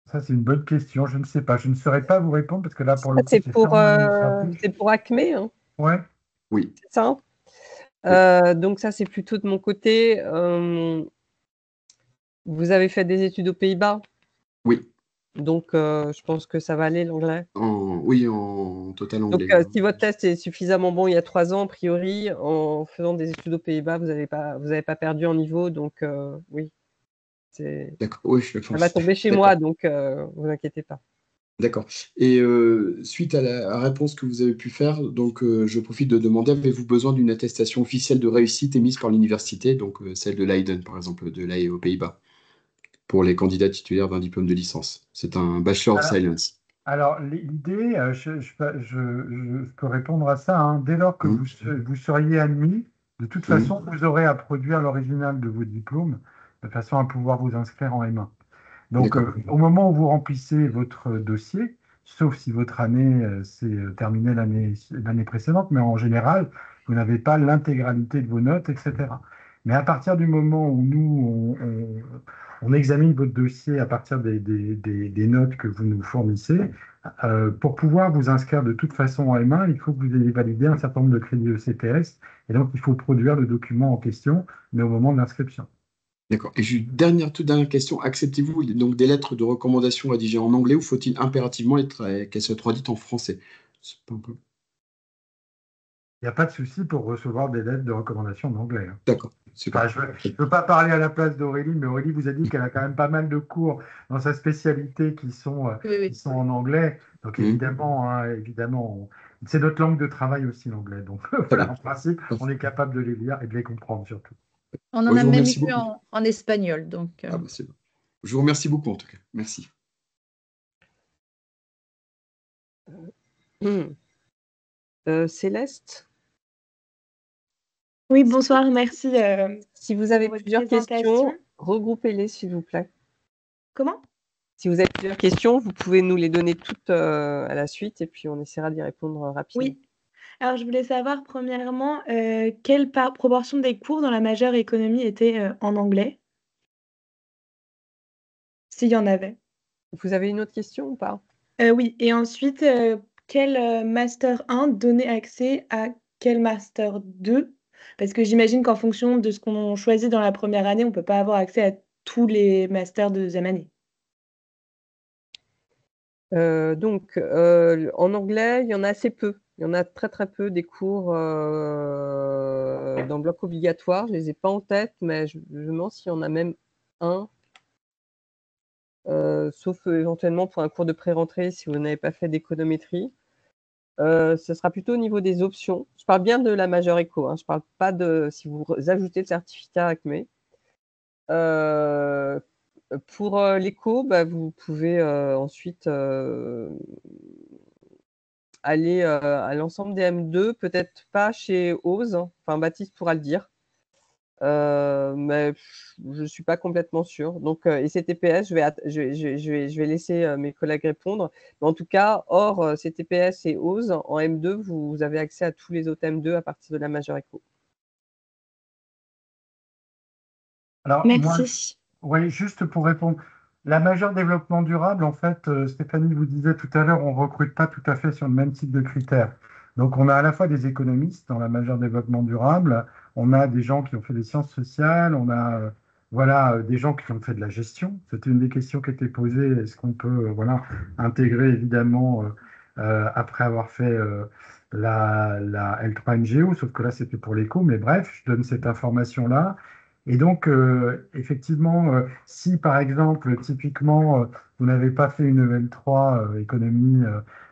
Ça, c'est une bonne question. Je ne sais pas. Je ne saurais pas vous répondre parce que là, pour le coup, C'est c'est purement c'est administratif. pour Acme, hein, Ouais. Oui. c'est ça, hein. Donc ça, c'est plutôt de mon côté. Vous avez fait des études aux Pays-Bas, Oui. donc je pense que ça va aller l'anglais. Oui, en total Donc anglais. si votre test est suffisamment bon il y a 3 ans, a priori, en faisant des études aux Pays-Bas, vous n'avez pas perdu en niveau, donc oui, D'accord. Oui, ça va tomber chez moi, donc vous inquiétez pas. D'accord. Et suite à la réponse que vous avez pu faire, donc je profite de demander, avez-vous besoin d'une attestation officielle de réussite émise par l'université, donc celle de Leiden, par exemple, de l'AE aux Pays-Bas, pour les candidats titulaires d'un diplôme de licence? C'est un Bachelor of Science. Alors, l'idée, je peux répondre à ça, hein. Dès lors que Mhm. vous seriez admis, de toute façon, vous aurez à produire l'original de vos diplômes de façon à pouvoir vous inscrire en M1. Donc, D'accord. au moment où vous remplissez votre dossier, sauf si votre année s'est terminée l'année précédente, mais en général, vous n'avez pas l'intégralité de vos notes, etc. Mais à partir du moment où nous, on examine votre dossier à partir des notes que vous nous fournissez, pour pouvoir vous inscrire de toute façon en M1, il faut que vous ayez validé un certain nombre de crédits ECTS, et donc il faut produire le document en question, mais au moment de l'inscription. D'accord. Et j'ai toute dernière question. Acceptez-vous donc des lettres de recommandation rédigées en anglais ou faut-il impérativement qu'elles soient traduites en français? C'est pas un peu- Il n'y a pas de souci pour recevoir des lettres de recommandation en anglais, hein. D'accord. Super. Enfin, je ne veux pas parler à la place d'Aurélie, mais Aurélie vous a dit qu'elle a quand même pas mal de cours dans sa spécialité Oui. qui sont en anglais. Donc Mhm. évidemment, hein, évidemment, c'est notre langue de travail aussi, l'anglais. Donc Très voilà, bien. en principe, on Parfait. est capable de les lire et de les comprendre surtout. On en Bon, je a vous même remercie eu beaucoup. en espagnol, donc Ah, bah, c'est bon. Je vous remercie beaucoup en tout cas. Merci. Céleste, Oui, bonsoir, merci si vous pour avez votre plusieurs présentation. questions, regroupez-les s'il vous plaît. Comment? Si vous avez plusieurs questions, vous pouvez nous les donner toutes à la suite et puis on essaiera d'y répondre rapidement. Oui. Alors, je voulais savoir, premièrement, quelle proportion des cours dans la majeure économie était en anglais, s'il y en avait. Vous avez une autre question ou pas? Oui, et ensuite, quel Master 1 donnait accès à quel Master 2? Parce que j'imagine qu'en fonction de ce qu'on choisit dans la première année, on ne peut pas avoir accès à tous les masters de deuxième année. Donc, en anglais, il y en a assez peu. Il y en a très très peu des cours dans le bloc obligatoire. Je ne les ai pas en tête, mais je me demande s'il y en a même un, sauf éventuellement pour un cours de pré-rentrée si vous n'avez pas fait d'économétrie. Ce sera plutôt au niveau des options. Je parle bien de la majeure éco, hein. Je ne parle pas de si vous ajoutez le certificat ACME. Pour l'éco, bah, vous pouvez ensuite aller à l'ensemble des M2, peut-être pas chez Ose, enfin Baptiste pourra le dire, mais je ne suis pas complètement sûre. Donc, et CTPS, je vais laisser mes collègues répondre. Mais en tout cas, hors CTPS et Ose, en M2, vous avez accès à tous les autres M2 à partir de la majeure éco. Alors, moi, Merci. oui, juste pour répondre, la majeure développement durable, en fait, Stéphanie vous disait tout à l'heure, on ne recrute pas tout à fait sur le même type de critères. Donc, on a à la fois des économistes dans la majeure développement durable, on a des gens qui ont fait des sciences sociales, on a des gens qui ont fait de la gestion. C'était une des questions qui était posée. Est-ce qu'on peut intégrer, évidemment, après avoir fait la L3 NGO, sauf que là, c'était pour l'éco, mais bref, je donne cette information-là. Et donc, effectivement, si par exemple, typiquement, vous n'avez pas fait une L3 économie,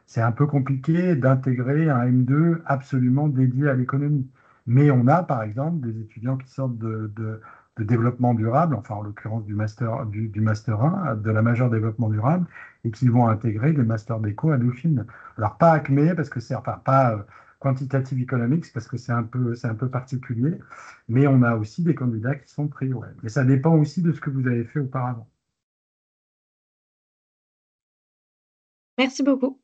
c'est un peu compliqué d'intégrer un M2 absolument dédié à l'économie. Mais on a, par exemple, des étudiants qui sortent de développement durable, enfin en l'occurrence du master 1, de la majeure développement durable, et qui vont intégrer des masters d'éco à Dauphine. Alors pas ACME, parce que c'est, enfin pas quantitative economics, parce que c'est un peu particulier, mais on a aussi des candidats qui sont pris, ouais. Mais ça dépend aussi de ce que vous avez fait auparavant. Merci beaucoup.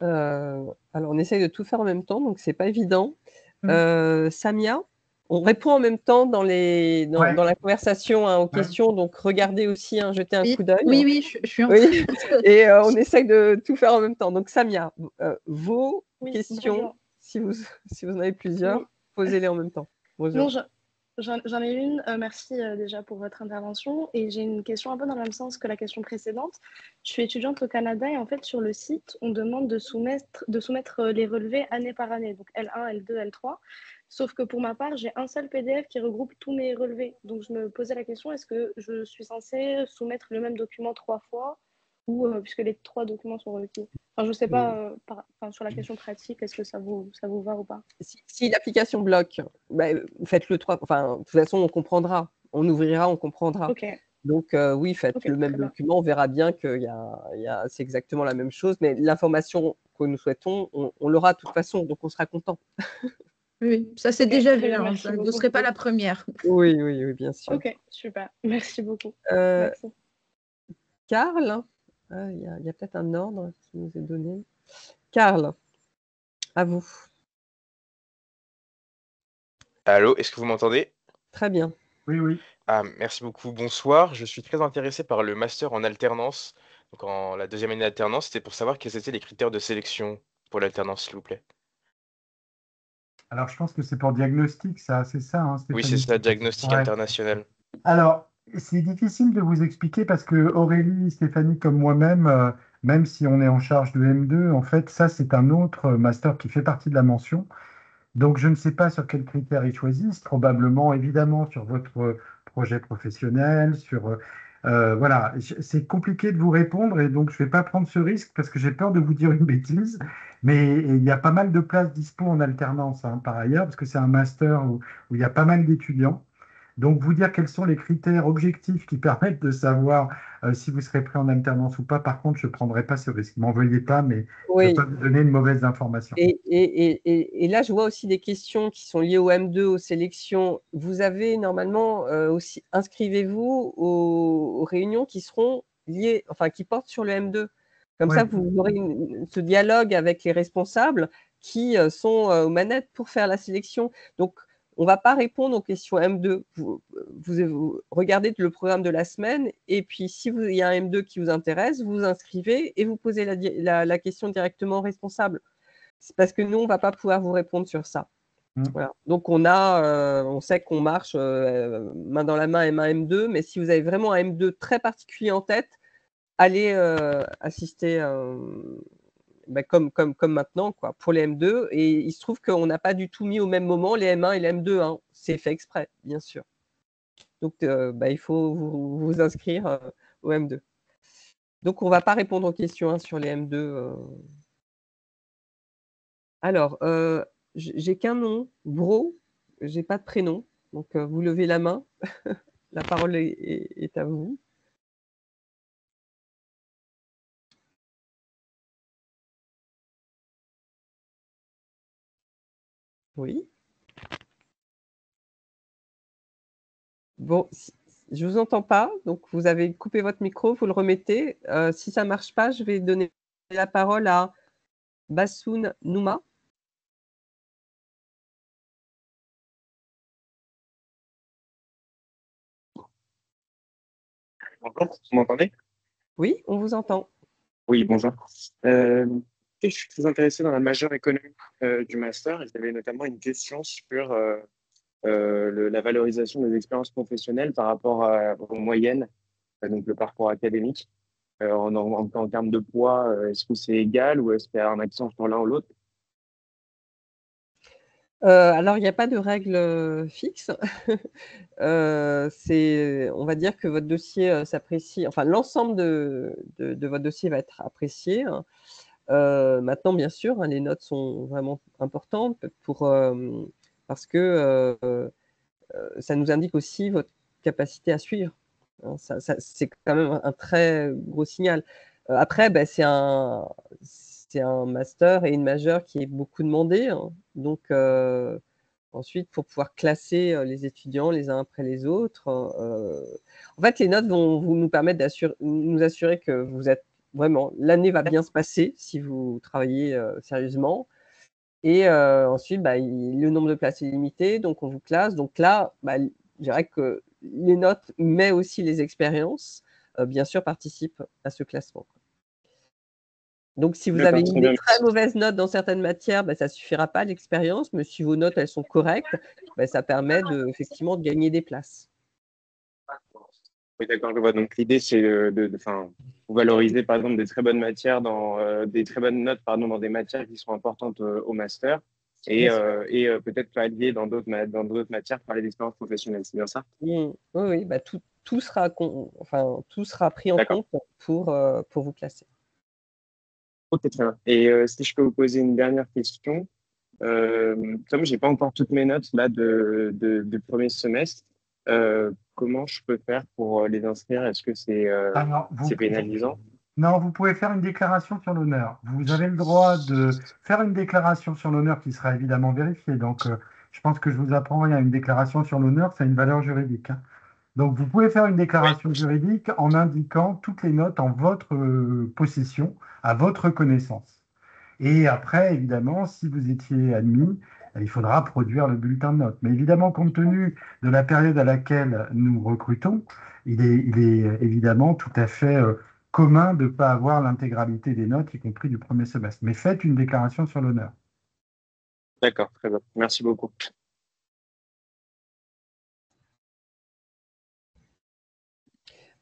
Alors, on essaye de tout faire en même temps, donc c'est pas évident. Mm. Samia, on répond en même temps dans Ouais. la conversation aux Ouais. questions, donc regardez aussi, jetez un Oui, coup d'œil. oui, je suis en Oui, train de... et on essaye de tout faire en même temps. Donc Samia, vos Oui, questions, bonjour. si vous en avez plusieurs, Oui. posez-les en même temps. Bonjour. Non, j'en ai une. Merci déjà pour votre intervention. Et j'ai une question un peu dans le même sens que la question précédente. Je suis étudiante au Canada et en fait, sur le site, on demande de soumettre les relevés année par année, donc L1, L2, L3. Sauf que pour ma part, j'ai un seul PDF qui regroupe tous mes relevés. Donc, je me posais la question, est-ce que je suis censée soumettre le même document 3 fois ou puisque les 3 documents sont requis? Enfin, je ne sais pas, sur la question pratique, est-ce que ça vous va ou pas? Si l'application bloque, faites-le 3. Enfin, de toute façon, on comprendra. On ouvrira, on comprendra. Ok, Donc, oui, faites ok, le même très bien. document. On verra bien que c'est exactement la même chose. Mais l'information que nous souhaitons, on l'aura de toute façon. Donc, on sera content. Oui, ça c'est Ok, déjà très vu, bien, hein, merci vous ne beaucoup. serez pas la première. Oui, oui, oui, bien sûr. Ok, super, merci beaucoup. Euh, Merci. Karl, il y a peut-être un ordre qui nous est donné. Karl, à vous. Allô, est-ce que vous m'entendez? Très bien. Oui, oui. Ah, merci beaucoup. Bonsoir. Je suis très intéressé par le master en alternance. Donc, en la deuxième année d'alternance, c'était pour savoir quels étaient les critères de sélection pour l'alternance, s'il vous plaît. Alors, je pense que c'est pour diagnostic, ça, c'est ça, hein, Oui, c'est Stéphanie? ça, diagnostic Ouais. international. Alors, c'est difficile de vous expliquer parce que Aurélie, Stéphanie, comme moi-même, même si on est en charge de M2, en fait, ça, c'est un autre master qui fait partie de la mention. Donc, je ne sais pas sur quels critères ils choisissent, probablement, évidemment, sur votre projet professionnel, voilà, c'est compliqué de vous répondre et donc je ne vais pas prendre ce risque parce que j'ai peur de vous dire une bêtise, mais il y a pas mal de places dispo en alternance, hein, par ailleurs, parce que c'est un master où il y a pas mal d'étudiants. Donc, vous dire quels sont les critères objectifs qui permettent de savoir si vous serez pris en alternance ou pas, par contre, je ne prendrai pas ce risque. M'en veuillez pas, mais je ne veux Oui. pas vous donner une mauvaise information. Et là, je vois aussi des questions qui sont liées au M2, aux sélections. Vous avez normalement aussi, inscrivez-vous aux réunions qui seront liées, enfin, qui portent sur le M2. Comme ça, Ouais. vous aurez ce dialogue avec les responsables qui sont aux manettes pour faire la sélection. Donc, on ne va pas répondre aux questions M2. Vous regardez le programme de la semaine et puis, si il y a un M2 qui vous intéresse, vous vous inscrivez et vous posez la question directement au responsable. C'est parce que nous, on ne va pas pouvoir vous répondre sur ça. Voilà. Donc, on sait qu'on marche main dans la main M1, M2, mais si vous avez vraiment un M2 très particulier en tête, allez assister comme maintenant quoi, pour les M2. Et il se trouve qu'on n'a pas du tout mis au même moment les M1 et les M2. Hein. C'est fait exprès, bien sûr. Donc, il faut vous inscrire au M2. Donc, on ne va pas répondre aux questions sur les M2. Alors, j'ai qu'un nom, Bro, j'ai pas de prénom, donc vous levez la main. La parole est à vous. Oui. Bon, je vous entends pas, donc vous avez coupé votre micro, vous le remettez. Si ça marche pas, je vais donner la parole à Bassoun Nouma. Bonjour, vous m'entendez? Oui, on vous entend. Oui, bonjour. Je suis très intéressé dans la majeure économie du master et j'avais notamment une question sur la valorisation des expériences professionnelles par rapport aux moyennes, donc le parcours académique. En termes de poids, est-ce que c'est égal ou est-ce qu'il y a un accent sur l'un ou l'autre? Alors, il n'y a pas de règle fixe. On va dire que votre dossier s'apprécie, enfin l'ensemble de votre dossier va être apprécié. Maintenant, bien sûr, les notes sont vraiment importantes parce que ça nous indique aussi votre capacité à suivre. Hein, c'est quand même un très gros signal. Après, c'est un master et une majeure qui est beaucoup demandé. Hein. Donc, ensuite, pour pouvoir classer les étudiants les uns après les autres, en fait, les notes vont nous permettre nous assurer que vous êtes vraiment, l'année va bien se passer si vous travaillez sérieusement. Et ensuite, le nombre de places est limité, donc on vous classe. Donc là, je dirais que les notes, mais aussi les expériences, bien sûr, participent à ce classement. Donc, si vous avez D'accord, très des bien. très mauvaises notes dans certaines matières, ça ne suffira pas l'expérience, mais si vos notes elles sont correctes, ça permet effectivement de gagner des places. Oui, d'accord, je vois. Donc l'idée, c'est vous valoriser par exemple des très bonnes matières des très bonnes notes dans des matières qui sont importantes au master et, peut-être pallier dans d'autres matières par les expériences professionnelles. C'est bien ça? Oui, oui, tout sera pris en D'accord. compte pour vous classer. Ok, très bien. Et si je peux vous poser une dernière question, comme j'ai pas encore toutes mes notes là du premier semestre, comment je peux faire pour les inscrire? Est-ce que Alors, c'est pénalisant? non, vous pouvez faire une déclaration sur l'honneur. Vous avez le droit de faire une déclaration sur l'honneur qui sera évidemment vérifiée. Donc, je pense que je vous apprends rien. Une déclaration sur l'honneur, ça a une valeur juridique, hein. Donc, vous pouvez faire une déclaration juridique en indiquant toutes les notes en votre possession, à votre connaissance. Et après, évidemment, si vous étiez admis, il faudra produire le bulletin de notes. Mais évidemment, compte tenu de la période à laquelle nous recrutons, il est évidemment tout à fait commun de ne pas avoir l'intégralité des notes, y compris du premier semestre. Mais faites une déclaration sur l'honneur. D'accord, très bien. Merci beaucoup.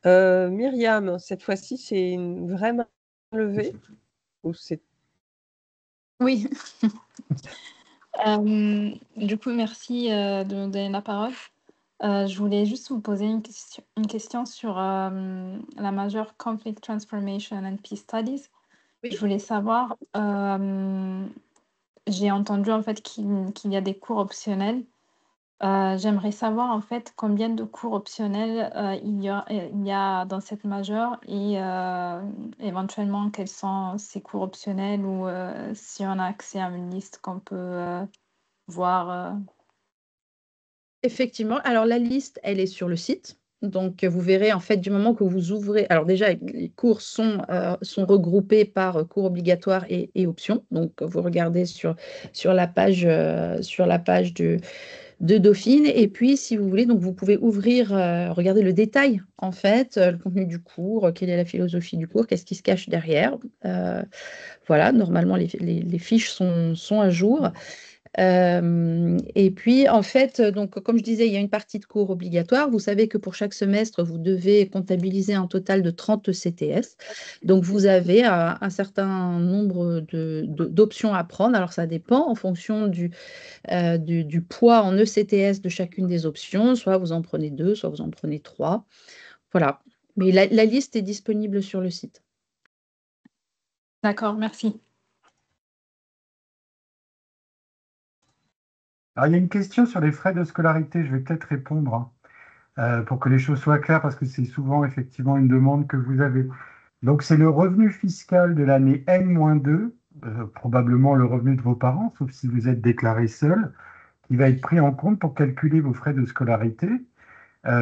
Myriam, cette fois-ci, c'est une vraie main levée ou c'est... Oui. Du coup, merci de me donner la parole. Je voulais juste vous poser une question sur la majeure Conflict Transformation and Peace Studies. Oui. Je voulais savoir, j'ai entendu en fait qu'il y a des cours optionnels. J'aimerais savoir en fait combien de cours optionnels il y a dans cette majeure et éventuellement quels sont ces cours optionnels ou si on a accès à une liste qu'on peut voir. Effectivement. Alors, la liste, elle est sur le site. Donc, vous verrez, en fait, du moment que vous ouvrez... Alors, déjà, les cours sont regroupés par cours obligatoires et options. Donc, vous regardez sur la page, de Dauphine. Et puis, si vous voulez, donc, vous pouvez ouvrir, regarder le détail, en fait, le contenu du cours, quelle est la philosophie du cours, qu'est-ce qui se cache derrière. Voilà, normalement, les fiches sont à jour. Et puis, en fait, donc, comme je disais, il y a une partie de cours obligatoire. Vous savez que pour chaque semestre, vous devez comptabiliser un total de 30 CTS. Donc, vous avez un certain nombre d'options à prendre. Alors, ça dépend en fonction du poids en ECTS de chacune des options. Soit vous en prenez 2, soit vous en prenez 3. Voilà. Mais la liste est disponible sur le site. D'accord, merci. Alors, il y a une question sur les frais de scolarité. Je vais peut-être répondre pour que les choses soient claires, parce que c'est souvent effectivement une demande que vous avez. Donc, c'est le revenu fiscal de l'année N-2, probablement le revenu de vos parents, sauf si vous êtes déclaré seul, qui va être pris en compte pour calculer vos frais de scolarité,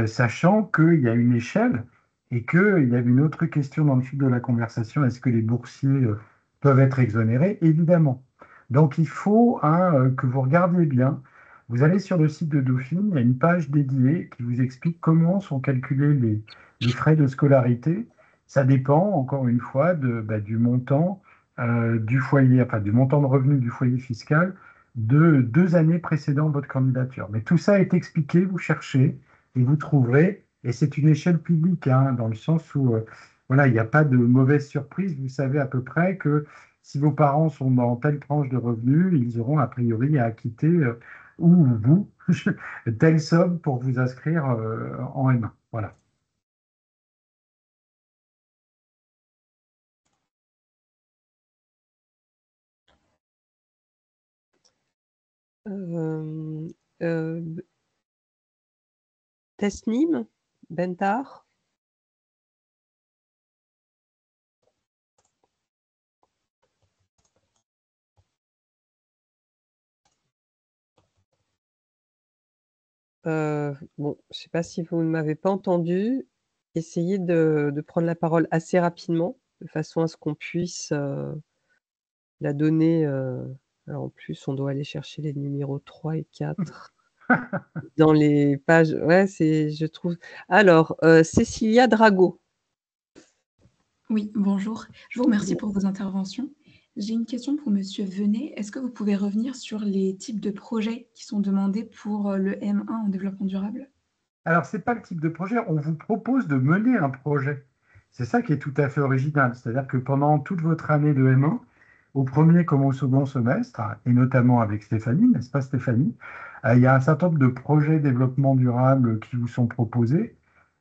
sachant qu'il y a une échelle et qu'il y a une autre question dans le fil de la conversation, est-ce que les boursiers peuvent être exonérés? Évidemment. Donc, il faut que vous regardiez bien. Vous allez sur le site de Dauphine, il y a une page dédiée qui vous explique comment sont calculés les frais de scolarité. Ça dépend, encore une fois, du montant du foyer, enfin du montant de revenu du foyer fiscal de 2 années précédant votre candidature. Mais tout ça est expliqué, vous cherchez et vous trouverez, et c'est une échelle publique, hein, dans le sens où voilà, il n'y a pas de mauvaise surprise. Vous savez à peu près que si vos parents sont dans telle tranche de revenus, ils auront a priori à acquitter, ou vous, telle somme pour vous inscrire en M1. Voilà. Tesnim, Bentar. Bon, je ne sais pas si vous ne m'avez pas entendu. Essayez de prendre la parole assez rapidement. de façon à ce qu'on puisse la donner. Alors en plus, on doit aller chercher les numéros 3 et 4 dans les pages. Ouais, je trouve. Alors, Cécilia Drago. Oui, bonjour. Je vous remercie pour vos interventions. J'ai une question pour Monsieur Venet. Est-ce que vous pouvez revenir sur les types de projets qui sont demandés pour le M1 en développement durable? Alors, ce n'est pas le type de projet, on vous propose de mener un projet. C'est ça qui est tout à fait original. C'est-à-dire que pendant toute votre année de M1, au premier comme au second semestre, et notamment avec Stéphanie, n'est-ce pas Stéphanie, il y a un certain nombre de projets développement durable qui vous sont proposés.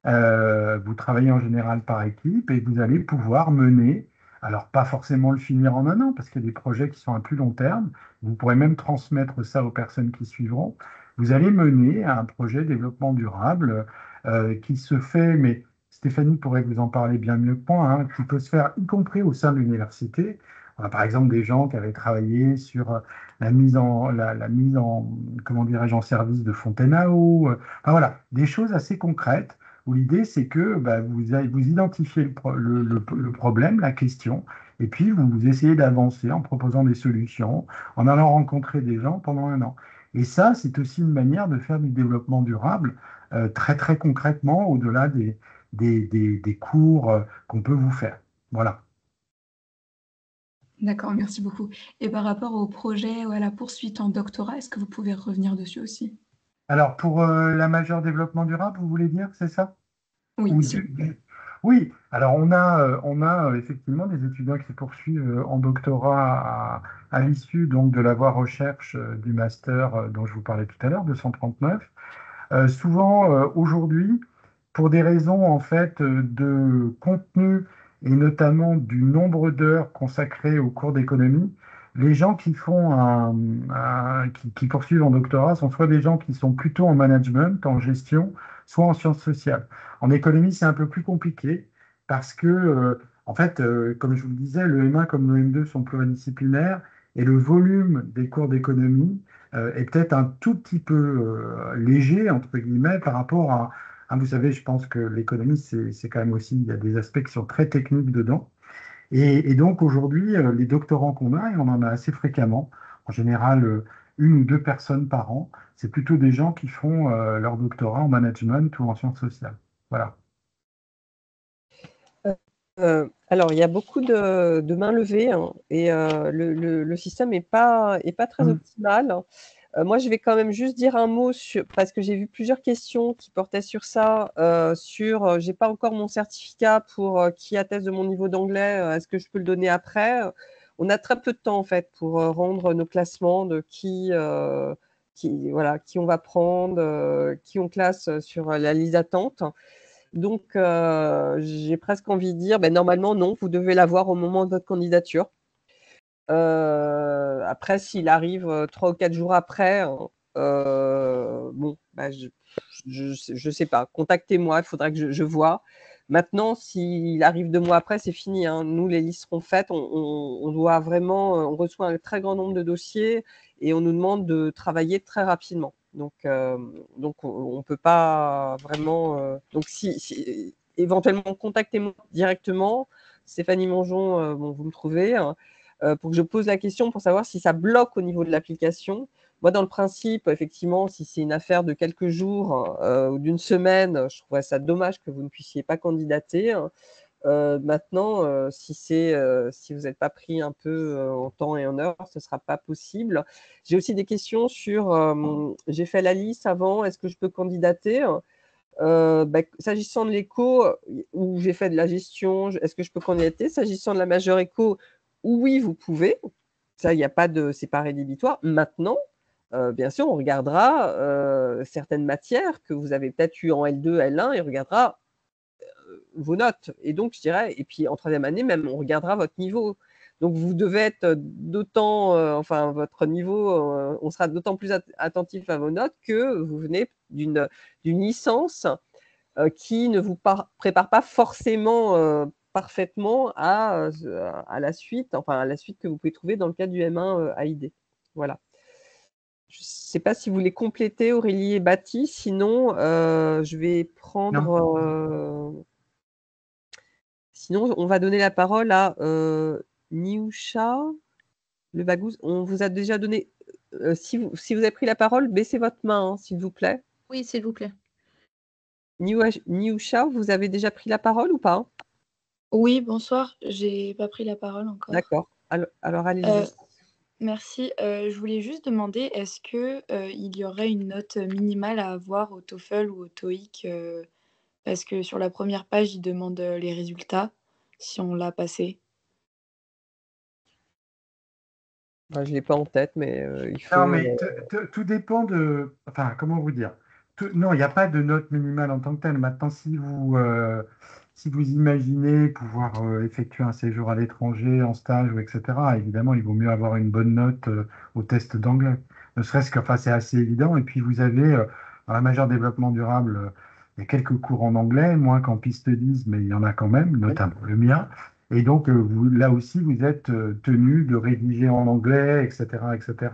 Vous travaillez en général par équipe et vous allez pouvoir mener, alors pas forcément le finir en un an, parce qu'il y a des projets qui sont à plus long terme. Vous pourrez même transmettre ça aux personnes qui suivront. Vous allez mener un projet développement durable qui se fait, mais Stéphanie pourrait vous en parler bien mieux que moi, hein, qui peut se faire y compris au sein de l'université. On a par exemple des gens qui avaient travaillé sur la mise en comment dirais-je, en service de fontaine à eau. Enfin, voilà, des choses assez concrètes où l'idée c'est que vous identifiez le problème, la question, et puis vous essayez d'avancer en proposant des solutions, en allant rencontrer des gens pendant un an. Et ça, c'est aussi une manière de faire du développement durable très très concrètement au-delà des cours qu'on peut vous faire. Voilà. D'accord, merci beaucoup. Et par rapport au projet ou à la poursuite en doctorat, est-ce que vous pouvez revenir dessus aussi? Alors, pour la majeure développement durable, vous voulez dire, c'est ça? Oui, Ou s'il vous plaît. Oui, alors on a effectivement des étudiants qui poursuivent en doctorat à l'issue donc de la voie recherche du master dont je vous parlais tout à l'heure, 239. Souvent, aujourd'hui, pour des raisons en fait de contenu et notamment du nombre d'heures consacrées au cours d'économie, les gens qui font qui poursuivent en doctorat sont soit des gens qui sont plutôt en management, en gestion, soit en sciences sociales. En économie, c'est un peu plus compliqué parce que, en fait, comme je vous le disais, le M1 comme le M2 sont pluridisciplinaires et le volume des cours d'économie est peut-être un tout petit peu léger, entre guillemets, par rapport à, vous savez, je pense que l'économie, c'est quand même aussi, il y a des aspects qui sont très techniques dedans. Et donc aujourd'hui, les doctorants qu'on a, et on en a assez fréquemment, en général une ou deux personnes par an, c'est plutôt des gens qui font leur doctorat en management ou en sciences sociales. Voilà. Alors, il y a beaucoup de mains levées, hein, et le système n'est pas très optimal. Moi, je vais quand même juste dire un mot parce que j'ai vu plusieurs questions qui portaient sur ça, j'ai pas encore mon certificat qui atteste de mon niveau d'anglais, est-ce que je peux le donner après? On a très peu de temps en fait pour rendre nos classements de voilà, qui on va prendre, qui on classe sur la liste d'attente. Donc, j'ai presque envie de dire, normalement, non, vous devez l'avoir au moment de votre candidature. Après, s'il arrive 3 ou 4 jours après, bon, je sais pas. Contactez-moi, il faudra que je vois. Maintenant, s'il arrive 2 mois après, c'est fini, hein. Nous, les listes seront faites. On doit vraiment, on reçoit un très grand nombre de dossiers et on nous demande de travailler très rapidement. Donc on peut pas vraiment. Donc, si éventuellement, contactez-moi directement. Stéphanie Mongeon, bon, vous me trouvez, hein, pour que je pose la question pour savoir si ça bloque au niveau de l'application. Moi, dans le principe, effectivement, si c'est une affaire de quelques jours ou d'une semaine, je trouverais ça dommage que vous ne puissiez pas candidater. Maintenant, si vous n'êtes pas pris un peu en temps et en heure, ce ne sera pas possible. J'ai aussi des questions sur, j'ai fait la liste avant, est-ce que je peux candidater? S'agissant de l'éco, où j'ai fait de la gestion, est-ce que je peux candidater? S'agissant de la majeure éco, oui, vous pouvez. Ça, il n'y a pas de, c'est pas rédhibitoire. Maintenant, bien sûr, on regardera certaines matières que vous avez peut-être eues en L2, L1, et on regardera vos notes. Et donc, je dirais, et puis en troisième année même, on regardera votre niveau. Donc, vous devez être d'autant, votre niveau, on sera d'autant plus attentif à vos notes que vous venez d'une licence qui ne vous prépare pas forcément parfaitement à la suite, à la suite que vous pouvez trouver dans le cadre du M1 AID. Voilà. Je ne sais pas si vous voulez compléter, Aurélie et Baptiste, sinon je vais prendre. Sinon, on va donner la parole à Niusha, le bagouze. On vous a déjà donné. Si vous avez pris la parole, baissez votre main, hein, s'il vous plaît. Oui, s'il vous plaît. Niusha, vous avez déjà pris la parole ou pas? Oui, bonsoir. J'ai pas pris la parole encore. D'accord. Alors allez-y. Merci. Je voulais juste demander, est-ce que il y aurait une note minimale à avoir au TOEFL ou au TOEIC parce que sur la première page, il demande les résultats, si on l'a passé. Je ne l'ai pas en tête, mais il faut. Non, mais tout dépend de. Enfin, comment vous dire? Non, il n'y a pas de note minimale en tant que telle. Maintenant, si vous imaginez pouvoir effectuer un séjour à l'étranger, en stage, ou etc., évidemment, il vaut mieux avoir une bonne note au test d'anglais. Ne serait-ce que, enfin, c'est assez évident. Et puis, vous avez, dans la majeure développement durable, il y a quelques cours en anglais, moins qu'en piste 10, mais il y en a quand même, notamment le mien. Et donc, là aussi, vous êtes tenu de rédiger en anglais, etc., etc.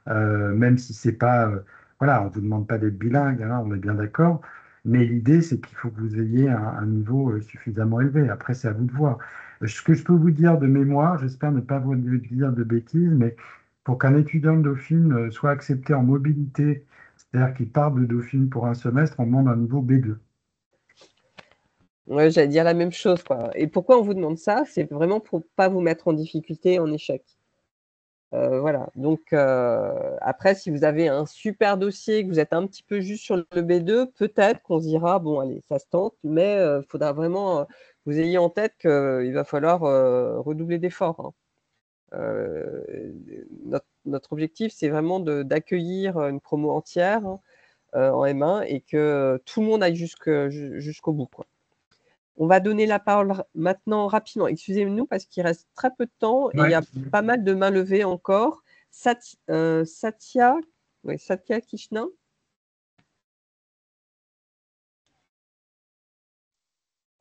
Même si c'est pas, voilà, on vous demande pas d'être bilingue, hein, on est bien d'accord. Mais l'idée, c'est qu'il faut que vous ayez un niveau suffisamment élevé. Après, c'est à vous de voir. Ce que je peux vous dire de mémoire, j'espère ne pas vous dire de bêtises, mais pour qu'un étudiant de Dauphine soit accepté en mobilité, c'est-à-dire qu'il part de Dauphine pour un semestre, on demande un niveau B2. Ouais, j'allais dire la même chose, quoi. Et pourquoi on vous demande ça? C'est vraiment pour pas vous mettre en difficulté, en échec. Voilà. Donc après, si vous avez un super dossier, que vous êtes un petit peu juste sur le B2, peut-être qu'on se dira bon, allez, ça se tente, mais il faudra vraiment que vous ayez en tête qu'il va falloir redoubler d'efforts, hein. Notre objectif, c'est vraiment d'accueillir une promo entière, hein, en M1 et que tout le monde aille jusqu'au bout, quoi. On va donner la parole maintenant rapidement. Excusez-nous parce qu'il reste très peu de temps et il y a pas mal de mains levées encore. Satya Krishna.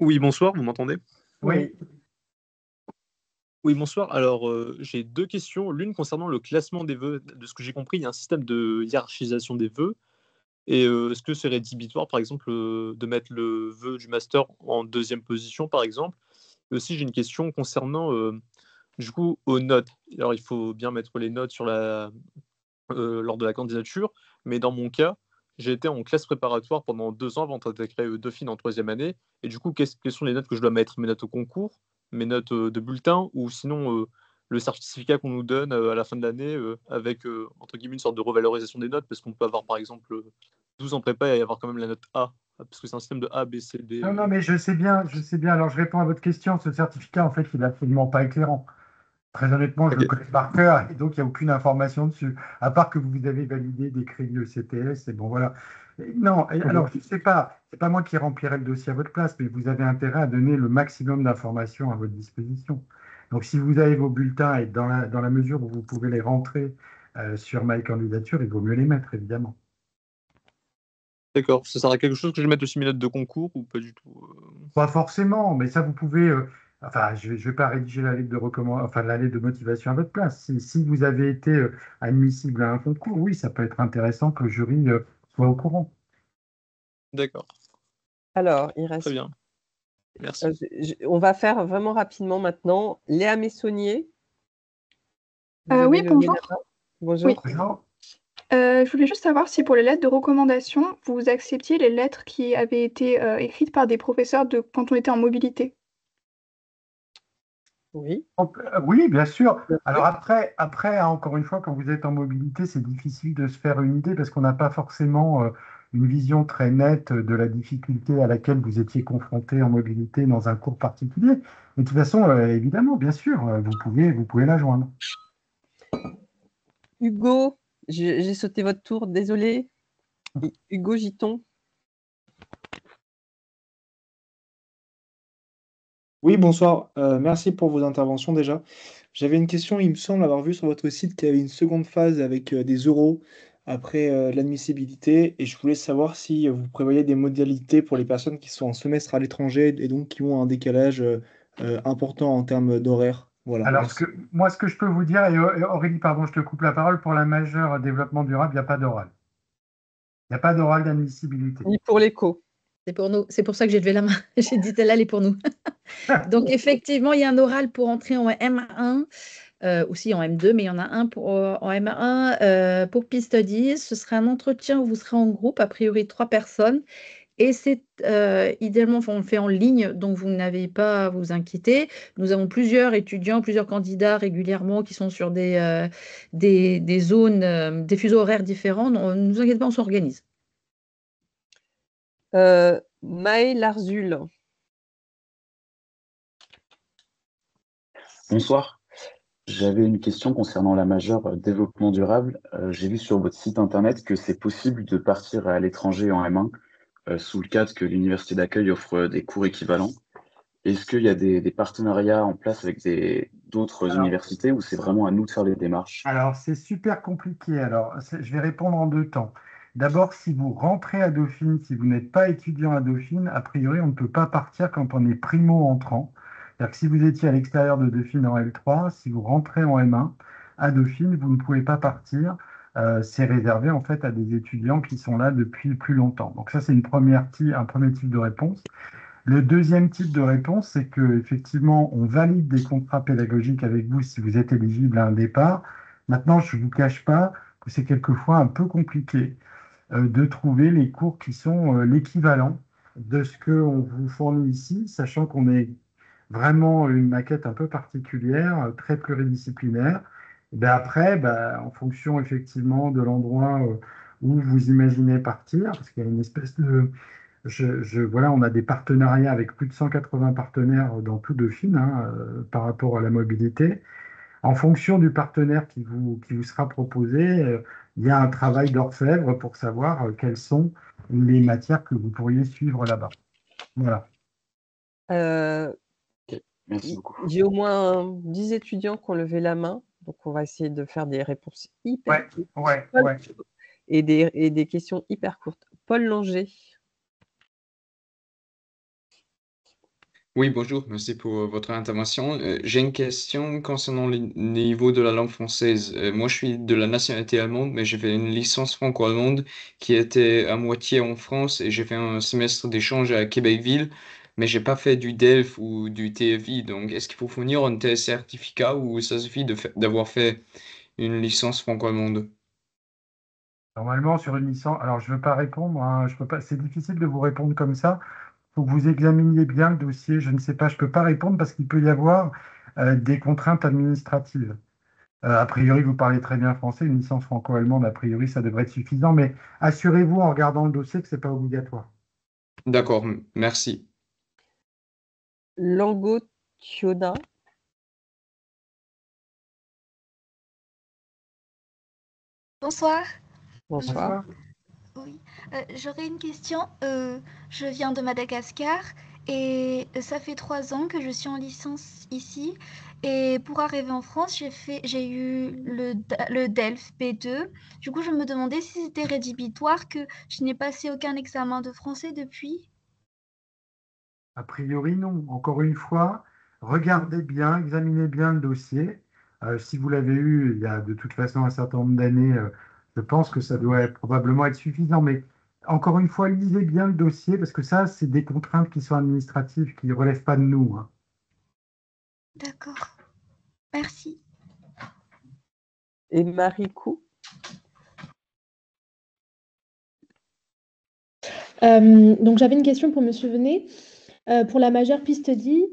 Oui, bonsoir, vous m'entendez? Oui. Oui, bonsoir. Alors, j'ai deux questions. L'une concernant le classement des vœux. De ce que j'ai compris, il y a un système de hiérarchisation des vœux. Et est-ce que c'est rédhibitoire, par exemple, de mettre le vœu du master en deuxième position, par exemple? Et aussi, j'ai une question concernant, du coup, aux notes. Alors, il faut bien mettre les notes sur lors de la candidature, mais dans mon cas, j'ai été en classe préparatoire pendant 2 ans avant d'intégrer Dauphine en troisième année. Et du coup, quelles sont les notes que je dois mettre? Mes notes au concours, mes notes de bulletin, ou sinon le certificat qu'on nous donne à la fin de l'année avec, entre guillemets, une sorte de revalorisation des notes, parce qu'on peut avoir, par exemple, 12 en prépa et avoir quand même la note A, parce que c'est un système de A, B, C, D. Non, mais je sais bien. Alors, je réponds à votre question. Ce certificat, en fait, il n'est absolument pas éclairant. Très honnêtement, je le connais par cœur et donc il n'y a aucune information dessus, à part que vous avez validé des crédits ECTS et bon voilà. Non, alors je ne sais pas, c'est pas moi qui remplirai le dossier à votre place, mais vous avez intérêt à donner le maximum d'informations à votre disposition. Donc si vous avez vos bulletins et dans la mesure où vous pouvez les rentrer sur My Candidature, il vaut mieux les mettre, évidemment. D'accord, ça sert à quelque chose que je mette aussi mes notes de concours ou pas du tout? Pas forcément, mais ça vous pouvez. Enfin, je ne vais pas rédiger la lettre la lettre de motivation à votre place. Si vous avez été admissible à un concours, oui, ça peut être intéressant que le jury soit au courant. D'accord. Alors, il reste. Très bien. Merci. On va faire vraiment rapidement maintenant. Léa Messonnier. Oui, bonjour. Bonjour. Oui. Je voulais juste savoir si pour les lettres de recommandation, vous acceptiez les lettres qui avaient été écrites par des professeurs quand on était en mobilité. Oui. Oui, bien sûr. Alors après, encore une fois, quand vous êtes en mobilité, c'est difficile de se faire une idée parce qu'on n'a pas forcément une vision très nette de la difficulté à laquelle vous étiez confronté en mobilité dans un cours particulier. Mais de toute façon, évidemment, bien sûr, vous pouvez la joindre. Hugo, j'ai sauté votre tour, désolé. Hugo Giton. Oui, bonsoir. Merci pour vos interventions déjà. J'avais une question, il me semble avoir vu sur votre site qu'il y avait une seconde phase avec des euros après l'admissibilité et je voulais savoir si vous prévoyez des modalités pour les personnes qui sont en semestre à l'étranger et donc qui ont un décalage important en termes d'horaire. Voilà. Alors, ce que je peux vous dire, et Aurélie, pardon, je te coupe la parole, pour la majeure développement durable, il n'y a pas d'oral. Il n'y a pas d'oral d'admissibilité. Ni pour l'éco. C'est pour nous. C'est pour ça que j'ai levé la main. J'ai dit, celle-là, elle est pour nous. Donc, effectivement, il y a un oral pour entrer en M1, aussi en M2, mais il y en a un en M1 pour Peace Studies. Ce sera un entretien où vous serez en groupe, a priori 3 personnes. Et c'est idéalement, on le fait en ligne, donc vous n'avez pas à vous inquiéter. Nous avons plusieurs étudiants, plusieurs candidats régulièrement qui sont sur des zones, des fuseaux horaires différents. Ne nous inquiétez pas, on s'organise. Maë Larzul. Bonsoir. J'avais une question concernant la majeure développement durable. J'ai vu sur votre site internet que c'est possible de partir à l'étranger en M1 sous le cadre que l'université d'accueil offre des cours équivalents. Est-ce qu'il y a des partenariats en place avec d'autres universités ou c'est vraiment à nous de faire les démarches? Alors, c'est super compliqué. Alors, je vais répondre en 2 temps. D'abord, si vous rentrez à Dauphine, si vous n'êtes pas étudiant à Dauphine, a priori, on ne peut pas partir quand on est primo-entrant. C'est-à-dire que si vous étiez à l'extérieur de Dauphine en L3, si vous rentrez en M1 à Dauphine, vous ne pouvez pas partir. C'est réservé en fait à des étudiants qui sont là depuis plus longtemps. Donc ça, c'est un premier type de réponse. Le deuxième type de réponse, c'est qu'effectivement, on valide des contrats pédagogiques avec vous si vous êtes éligible à un départ. Maintenant, je ne vous cache pas que c'est quelquefois un peu compliqué de trouver les cours qui sont l'équivalent de ce qu'on vous fournit ici, sachant qu'on est vraiment une maquette un peu particulière, très pluridisciplinaire. Et bien après, en fonction effectivement de l'endroit où vous imaginez partir, parce qu'il y a une espèce de... Voilà, on a des partenariats avec plus de 180 partenaires dans tout Dauphine par rapport à la mobilité. En fonction du partenaire qui vous sera proposé, il y a un travail d'orfèvre pour savoir quelles sont les matières que vous pourriez suivre là-bas. Voilà. Merci beaucoup. J'ai au moins 10 étudiants qui ont levé la main, donc on va essayer de faire des réponses hyper courtes et des questions hyper courtes. Paul Langer. Oui, bonjour, merci pour votre intervention. J'ai une question concernant le niveau de la langue française. Moi, je suis de la nationalité allemande, mais j'ai fait une licence franco-allemande qui était à moitié en France et j'ai fait un semestre d'échange à Québecville, mais j'ai pas fait du DELF ou du TFI. Donc, est-ce qu'il faut fournir un tel certificat ou ça suffit d'avoir fait une licence franco-allemande? Normalement, sur une licence, alors je ne veux pas répondre, hein, je peux pas, c'est difficile de vous répondre comme ça. Il faut que vous examiniez bien le dossier. Je ne sais pas, je ne peux pas répondre parce qu'il peut y avoir des contraintes administratives. A priori, vous parlez très bien français, une licence franco-allemande, a priori, ça devrait être suffisant, mais assurez-vous en regardant le dossier que ce n'est pas obligatoire. D'accord, merci. Lango Thiona. Bonsoir. Bonsoir. Oui, j'aurais une question. Je viens de Madagascar et ça fait 3 ans que je suis en licence ici. Et pour arriver en France, j'ai eu le DELF B2. Du coup, je me demandais si c'était rédhibitoire que je n'ai passé aucun examen de français depuis. A priori, non. Encore une fois, regardez bien, examinez bien le dossier. Si vous l'avez eu il y a de toute façon un certain nombre d'années, je pense que ça doit probablement être suffisant. Mais encore une fois, lisez bien le dossier parce que ça, c'est des contraintes qui sont administratives, qui ne relèvent pas de nous. Hein. D'accord. Merci. Et Maricou. Donc j'avais une question pour Monsieur Venet. Pour la majeure Peace Study,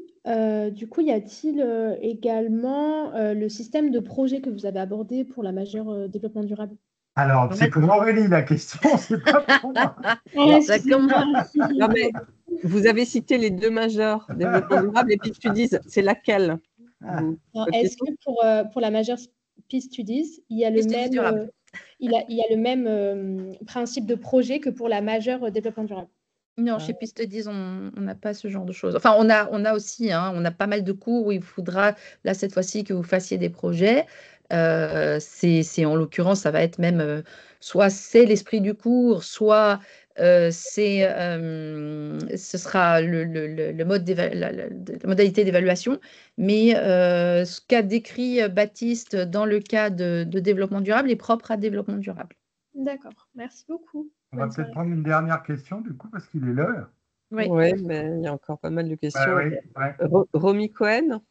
du coup, y a-t-il également le système de projet que vous avez abordé pour la majeure développement durable? Alors, c'est pour Aurélie la question, c'est pas pour moi. Non, mais vous avez cité les 2 majeurs, développement durable et Peace Studies. C'est laquelle Est-ce que pour la majeure Peace Studies, il y a le même, il y a le même principe de projet que pour la majeure développement durable? Non, chez Peace Studies, on n'a pas ce genre de choses. Enfin, on a aussi, hein, on a pas mal de cours où il faudra, là, cette fois-ci, que vous fassiez des projets. C'est en l'occurrence, ça va être même, soit c'est l'esprit du cours, soit ce sera le mode la modalité d'évaluation. Mais ce qu'a décrit Baptiste dans le cas de développement durable est propre à développement durable. D'accord, merci beaucoup. On va peut-être prendre une dernière question, du coup, parce qu'il est l'heure. Oui. Oui, mais il y a encore pas mal de questions. Ouais, ouais. Romy Cohen?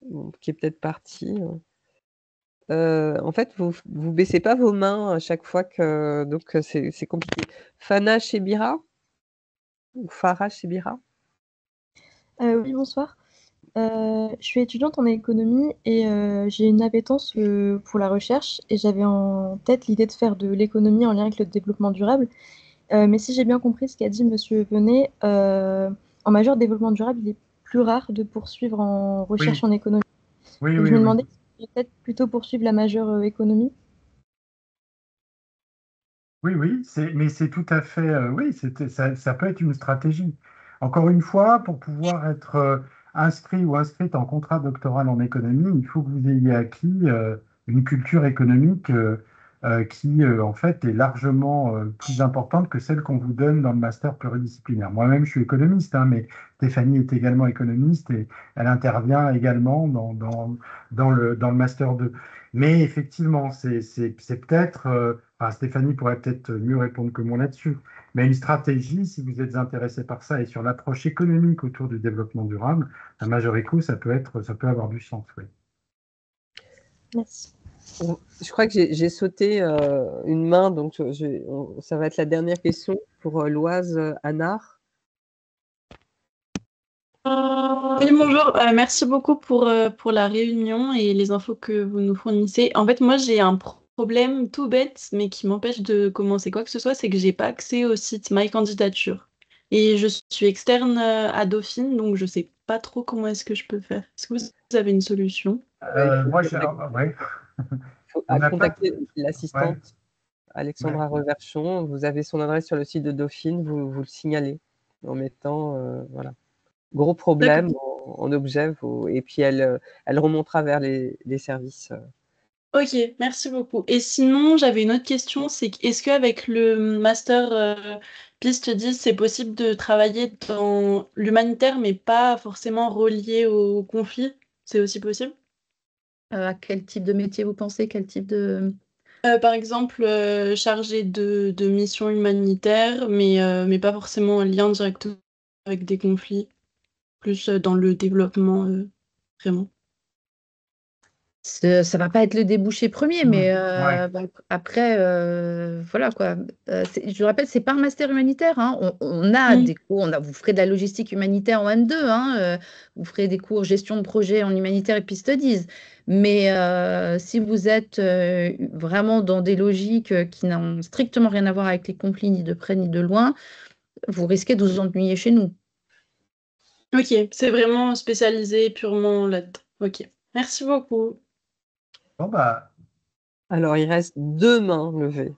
Bon, qui est peut-être parti. En fait, vous baissez pas vos mains à chaque fois que donc c'est compliqué. Fana Chebira ou Farah Chebira? Oui, bonsoir. Je suis étudiante en économie et j'ai une appétence pour la recherche et j'avais en tête l'idée de faire de l'économie en lien avec le développement durable. Mais si j'ai bien compris ce qu'a dit Monsieur Venet, en majeur développement durable, il est plus rare de poursuivre en recherche Oui, en économie. oui, Donc oui, je me oui. demandais si peut-être plutôt poursuivre la majeure économie. Oui, oui, mais c'est tout à fait, oui, ça peut être une stratégie. Encore une fois, pour pouvoir être inscrit ou inscrite en contrat doctoral en économie, il faut que vous ayez acquis une culture économique qui, en fait, est largement plus importante que celle qu'on vous donne dans le master pluridisciplinaire. Moi-même, je suis économiste, hein, mais Stéphanie est également économiste et elle intervient également dans le master 2. Mais effectivement, c'est peut-être, enfin, Stéphanie pourrait peut-être mieux répondre que moi là-dessus, mais une stratégie, si vous êtes intéressé par ça et sur l'approche économique autour du développement durable, la Major Eco, ça peut avoir du sens, oui. Merci. Je crois que j'ai sauté une main, donc ça va être la dernière question pour Loise Anard. Oui, bonjour. Merci beaucoup pour la réunion et les infos que vous nous fournissez. En fait, moi, j'ai un problème tout bête, mais qui m'empêche de commencer quoi que ce soit, c'est que j'ai pas accès au site My Candidature. Et je suis externe à Dauphine, donc je sais pas trop comment est-ce que je peux faire. Est-ce que vous avez une solution? Moi, ouais. Faut On n'a pas. contacter Ouais, l'assistante Alexandra Reverchon. Vous avez son adresse sur le site de Dauphine, vous le signalez en mettant voilà. Gros problème en objet, et puis elle remontera vers les services. Ok, merci beaucoup. Et sinon, j'avais une autre question, c'est est-ce qu'avec le master piste 10, c'est possible de travailler dans l'humanitaire, mais pas forcément relié au conflit? C'est aussi possible? À quel type de métier vous pensez? Quel type de... Par exemple, chargé de missions humanitaires, mais pas forcément en lien direct avec des conflits, plus dans le développement, vraiment. Ça va pas être le débouché premier, mais ouais. après, voilà quoi. Je vous rappelle, c'est pas un master humanitaire, hein. On a des cours, vous ferez de la logistique humanitaire en N2, hein, vous ferez des cours gestion de projet en humanitaire et puis studies. Mais si vous êtes vraiment dans des logiques qui n'ont strictement rien à voir avec les conflits, ni de près ni de loin, vous risquez de vous ennuyer chez nous. Ok, c'est vraiment spécialisé purement là-dedans. Ok, merci beaucoup. Bon, bah. Alors, il reste 2 mains levées.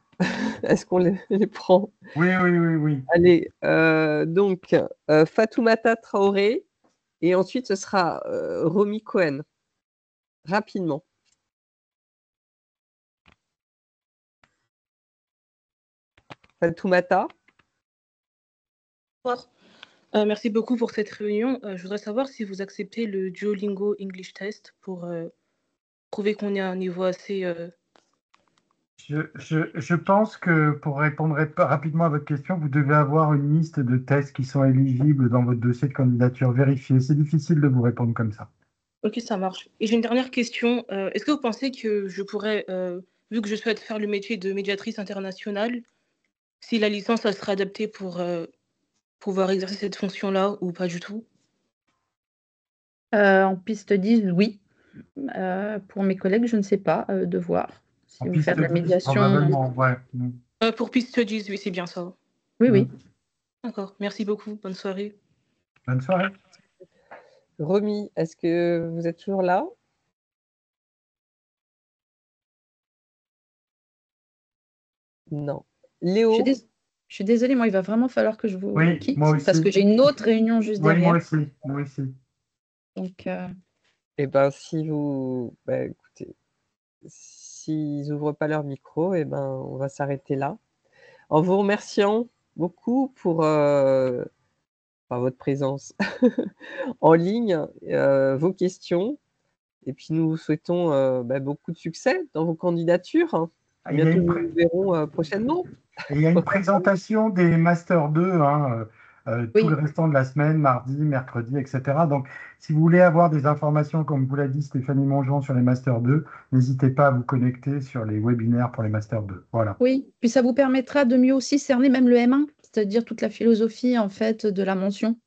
Est-ce qu'on les prend? Oui, oui, oui, oui. Allez, donc Fatoumata Traoré, et ensuite ce sera Romy Cohen. Rapidement. Fatoumata. Bonsoir. Merci beaucoup pour cette réunion. Je voudrais savoir si vous acceptez le Duolingo English Test pour prouver qu'on est à un niveau assez... Je pense que pour répondre rapidement à votre question, vous devez avoir une liste de tests qui sont éligibles dans votre dossier de candidature vérifié. C'est difficile de vous répondre comme ça. Ok, ça marche. Et j'ai une dernière question. Est-ce que vous pensez que je pourrais, vu que je souhaite faire le métier de médiatrice internationale, si la licence elle sera adaptée pour pouvoir exercer cette fonction-là ou pas du tout? En piste 10, oui. Pour mes collègues, je ne sais pas, de voir. Si En vous piste faites de la 10, médiation. probablement, ouais. Pour piste 10, oui, c'est bien ça. Oui, oui. D'accord, merci beaucoup. Bonne soirée. Bonne soirée. Romy, est-ce que vous êtes toujours là? Non. Léo? Je suis désolée, moi, il va vraiment falloir que je vous Oui, quitte moi aussi. parce que j'ai une autre réunion juste Oui, derrière. moi aussi. Donc, Eh ben, si vous... bah, écoutez, s'ils n'ouvrent pas leur micro, eh ben, on va s'arrêter là. En vous remerciant beaucoup pour votre présence en ligne, vos questions. Et puis, nous vous souhaitons beaucoup de succès dans vos candidatures. Il y a Bientôt, une, nous pré- nous verrons prochainement. et il y a une présentation des Master 2 tout le Oui, restant de la semaine, mardi, mercredi, etc. Donc, si vous voulez avoir des informations, comme vous l'a dit Stéphanie Mongeon, sur les Master 2, n'hésitez pas à vous connecter sur les webinaires pour les Master 2. Voilà. oui. Puis ça vous permettra de mieux aussi cerner même le M1, c'est-à-dire toute la philosophie en fait de la mention.